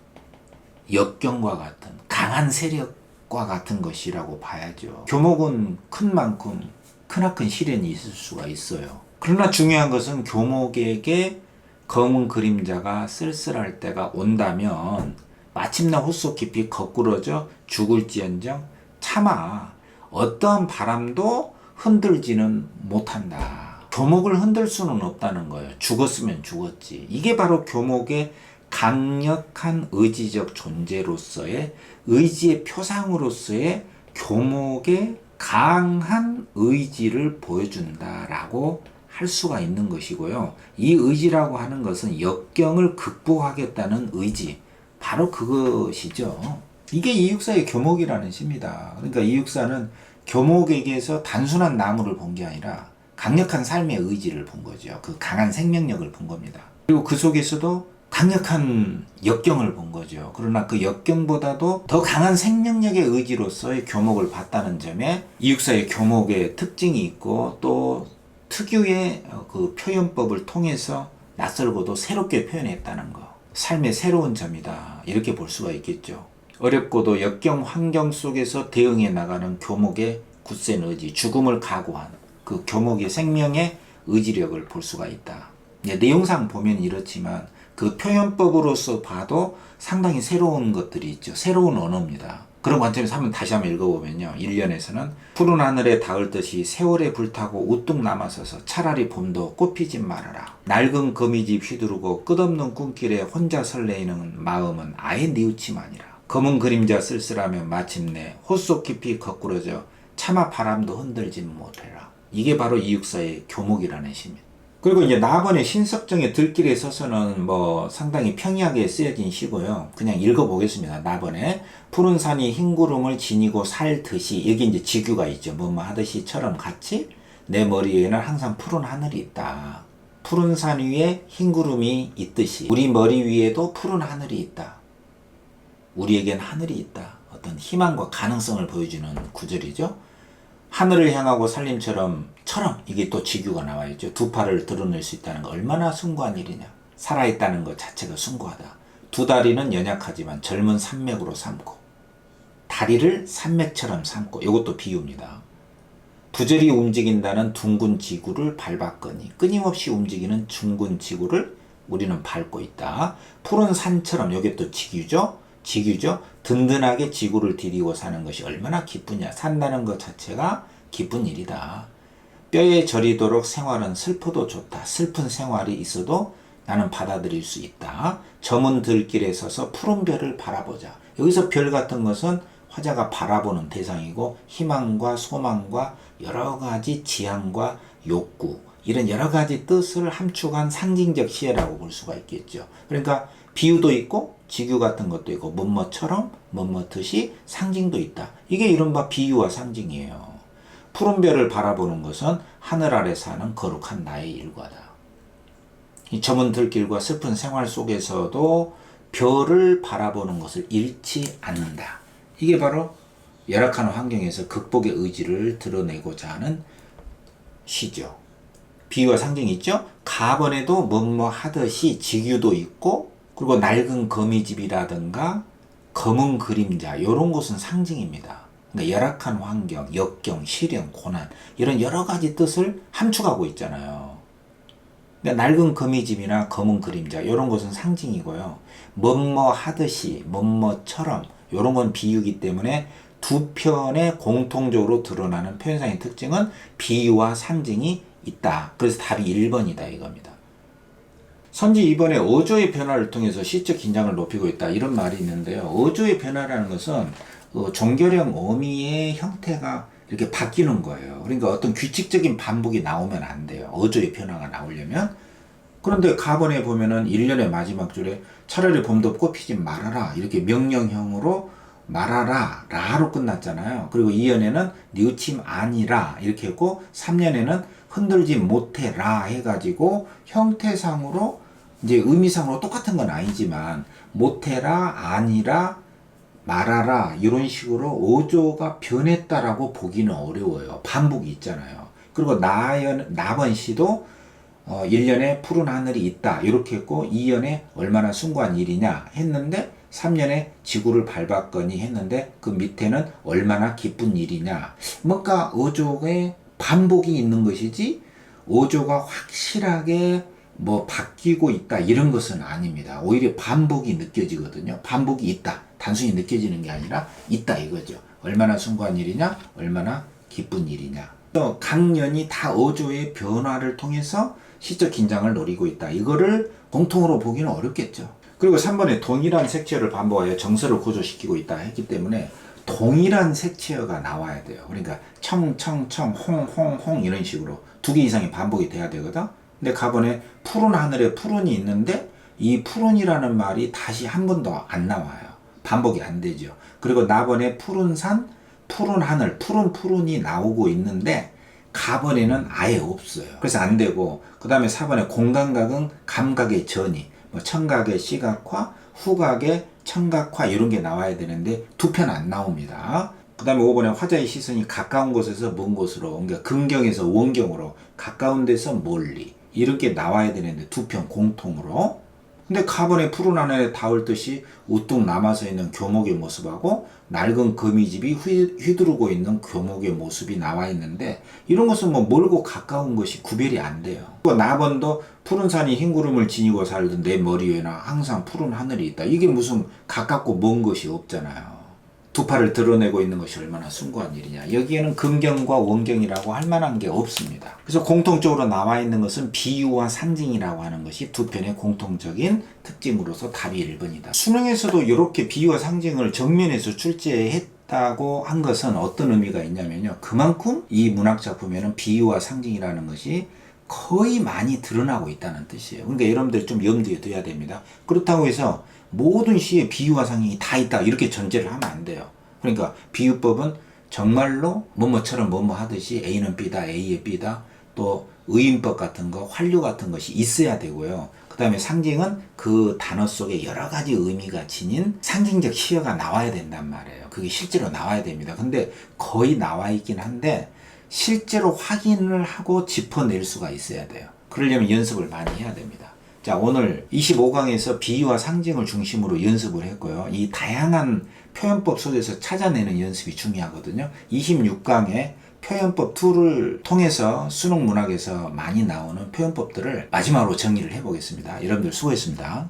역경과 같은 강한 세력과 같은 것이라고 봐야죠. 교목은 큰 만큼 크나큰 시련이 있을 수가 있어요. 그러나 중요한 것은 교목에게 검은 그림자가 쓸쓸할 때가 온다면 마침내 호수 깊이 거꾸러져 죽을지언정 차마 어떠한 바람도 흔들지는 못한다. 교목을 흔들 수는 없다는 거예요. 죽었으면 죽었지. 이게 바로 교목의 강력한 의지적 존재로서의 의지의 표상으로서의 교목의 강한 의지를 보여준다라고 할 수가 있는 것이고요. 이 의지라고 하는 것은 역경을 극복하겠다는 의지, 바로 그것이죠. 이게 이육사의 교목이라는 시입니다. 그러니까 이육사는 교목에게서 단순한 나무를 본 게 아니라 강력한 삶의 의지를 본 거죠. 그 강한 생명력을 본 겁니다. 그리고 그 속에서도 강력한 역경을 본 거죠. 그러나 그 역경보다도 더 강한 생명력의 의지로서의 교목을 봤다는 점에 이육사의 교목의 특징이 있고 또 특유의 그 표현법을 통해서 낯설고도 새롭게 표현했다는 거. 삶의 새로운 점이다. 이렇게 볼 수가 있겠죠. 어렵고도 역경 환경 속에서 대응해 나가는 교목의 굳센 의지, 죽음을 각오한 그 교목의 생명의 의지력을 볼 수가 있다. 내용상 보면 이렇지만 그 표현법으로서 봐도 상당히 새로운 것들이 있죠. 새로운 언어입니다. 그런 관점에서 다시 한번 읽어보면요. 1년에서는 푸른 하늘에 닿을 듯이 세월에 불타고 우뚝 남아서서 차라리 봄도 꽃피지 말아라. 낡은 거미집 휘두르고 끝없는 꿈길에 혼자 설레이는 마음은 아예 뉘우침 아니라. 검은 그림자 쓸쓸하면 마침내 호속 깊이 거꾸러져 차마 바람도 흔들지 못해라. 이게 바로 이육사의 교목이라는 시입니다. 그리고 이제 나번의 신석정의 들길에 서서는 뭐 상당히 평이하게 쓰여진 시고요. 그냥 읽어보겠습니다. 나번에 푸른 산이 흰 구름을 지니고 살듯이, 여기 이제 지규가 있죠. 뭐뭐 하듯이처럼 같이 내 머리 위에는 항상 푸른 하늘이 있다. 푸른 산 위에 흰 구름이 있듯이 우리 머리 위에도 푸른 하늘이 있다. 우리에겐 하늘이 있다. 어떤 희망과 가능성을 보여주는 구절이죠. 하늘을 향하고 살림처럼 이게 또 지규가 나와 있죠. 두 팔을 드러낼 수 있다는 거 얼마나 숭고한 일이냐. 살아있다는 것 자체가 숭고하다. 두 다리는 연약하지만 젊은 산맥으로 삼고 다리를 산맥처럼 삼고 이것도 비유입니다. 부절히 움직인다는 둥근 지구를 밟았거니 끊임없이 움직이는 둥근 지구를 우리는 밟고 있다. 푸른 산처럼 이게 또 지규죠. 든든하게 지구를 디디고 사는 것이 얼마나 기쁘냐. 산다는 것 자체가 기쁜 일이다. 뼈에 저리도록 생활은 슬퍼도 좋다. 슬픈 생활이 있어도 나는 받아들일 수 있다. 저문 들길에 서서 푸른 별을 바라보자. 여기서 별 같은 것은 화자가 바라보는 대상이고 희망과 소망과 여러 가지 지향과 욕구 이런 여러 가지 뜻을 함축한 상징적 시해라고 볼 수가 있겠죠. 그러니까 비유도 있고 지규 같은 것도 있고 뭐뭐듯이 상징도 있다. 이게 이른바 비유와 상징이에요. 푸른 별을 바라보는 것은 하늘 아래 사는 거룩한 나의 일과다. 이 저문 들길과 슬픈 생활 속에서도 별을 바라보는 것을 잃지 않는다. 이게 바로 열악한 환경에서 극복의 의지를 드러내고자 하는 시죠. 비유와 상징이 있죠. 가번에도 뭐뭐 하듯이 지규도 있고 그리고 낡은 거미집이라든가 검은 그림자 이런 것은 상징입니다. 그러니까 열악한 환경, 역경, 시련, 고난 이런 여러 가지 뜻을 함축하고 있잖아요. 그러니까 낡은 거미집이나 검은 그림자 이런 것은 상징이고요. 뭐뭐 하듯이 뭐뭐처럼 이런 건 비유이기 때문에 두 편에 공통적으로 드러나는 표현상의 특징은 비유와 상징이 있다. 그래서 답이 1번이다 이겁니다. 선지 2번에 어조의 변화를 통해서 시적 긴장을 높이고 있다 이런 말이 있는데요. 어조의 변화라는 것은 종결형 어미의 형태가 이렇게 바뀌는 거예요. 그러니까 어떤 규칙적인 반복이 나오면 안 돼요. 어조의 변화가 나오려면. 그런데 가번에 보면은 1년의 마지막 줄에 차라리 봄도 꽃피지 말아라 이렇게 명령형으로 말아라 라로 끝났잖아요. 그리고 2년에는 뉘우침 아니라 이렇게 했고 3년에는 흔들지 못해라 해가지고 형태상으로 이제 의미상으로 똑같은 건 아니지만 못해라 아니라 말아라 이런 식으로 어조가 변했다라고 보기는 어려워요. 반복이 있잖아요. 그리고 나번시도 1년에 푸른 하늘이 있다 이렇게 했고 2년에 얼마나 숭고한 일이냐 했는데 3년에 지구를 밟았거니 했는데 그 밑에는 얼마나 기쁜 일이냐. 뭔가 어조의 반복이 있는 것이지 어조가 확실하게 뭐 바뀌고 있다 이런 것은 아닙니다. 오히려 반복이 느껴지거든요. 반복이 있다. 단순히 느껴지는 게 아니라 있다 이거죠. 얼마나 숭고한 일이냐, 얼마나 기쁜 일이냐. 또 각 년이 다 어조의 변화를 통해서 시적 긴장을 노리고 있다. 이거를 공통으로 보기는 어렵겠죠. 그리고 3번에 동일한 색채를 반복하여 정서를 고조시키고 있다 했기 때문에 동일한 색채어가 나와야 돼요. 그러니까 청청청 홍홍홍 이런 식으로 2개 이상이 반복이 돼야 되거든. 근데 가번에 푸른 하늘에 푸른이 있는데 이 푸른이라는 말이 다시 한 번도 안 나와요. 반복이 안 되죠. 그리고 나번에 푸른 산, 푸른 하늘, 푸른이 나오고 있는데 가번에는 아예 없어요. 그래서 안 되고 그 다음에 4번에 공감각은 감각의 전이 뭐 청각의 시각화, 후각의 청각화 이런 게 나와야 되는데 2편 안 나옵니다. 그 다음에 5번에 화자의 시선이 가까운 곳에서 먼 곳으로 그러니까 근경에서 원경으로 가까운 데서 멀리 이렇게 나와야 되는데 2편 공통으로. 근데 가번에 푸른 하늘에 닿을 듯이 우뚝 남아서 있는 교목의 모습하고 낡은 거미집이 휘두르고 있는 교목의 모습이 나와 있는데 이런 것은 뭐 멀고 가까운 것이 구별이 안 돼요. 나번도 푸른 산이 흰 구름을 지니고 살던 내 머리 위에는 항상 푸른 하늘이 있다. 이게 무슨 가깝고 먼 것이 없잖아요. 2팔을 드러내고 있는 것이 얼마나 숭고한 일이냐. 여기에는 근경과 원경이라고 할 만한 게 없습니다. 그래서 공통적으로 나와 있는 것은 비유와 상징이라고 하는 것이 2편의 공통적인 특징으로서 답이 1번이다. 수능에서도 이렇게 비유와 상징을 정면에서 출제했다고 한 것은 어떤 의미가 있냐면요. 그만큼 이 문학작품에는 비유와 상징이라는 것이 거의 많이 드러나고 있다는 뜻이에요. 그러니까 여러분들 좀 염두에 둬야 됩니다. 그렇다고 해서 모든 시에 비유와 상징이 다 있다 이렇게 전제를 하면 안 돼요. 그러니까 비유법은 정말로 뭐뭐처럼 뭐뭐 하듯이 A는 B다, A의 B다, 또 의인법 같은 거, 환류 같은 것이 있어야 되고요. 그 다음에 상징은 그 단어 속에 여러 가지 의미가 지닌 상징적 희어가 나와야 된단 말이에요. 그게 실제로 나와야 됩니다. 근데 거의 나와 있긴 한데 실제로 확인을 하고 짚어낼 수가 있어야 돼요. 그러려면 연습을 많이 해야 됩니다. 자, 오늘 25강에서 비유와 상징을 중심으로 연습을 했고요. 이 다양한 표현법 속에서 찾아내는 연습이 중요하거든요. 26강에 표현법 2를 통해서 수능 문학에서 많이 나오는 표현법들을 마지막으로 정리를 해보겠습니다. 여러분들 수고했습니다.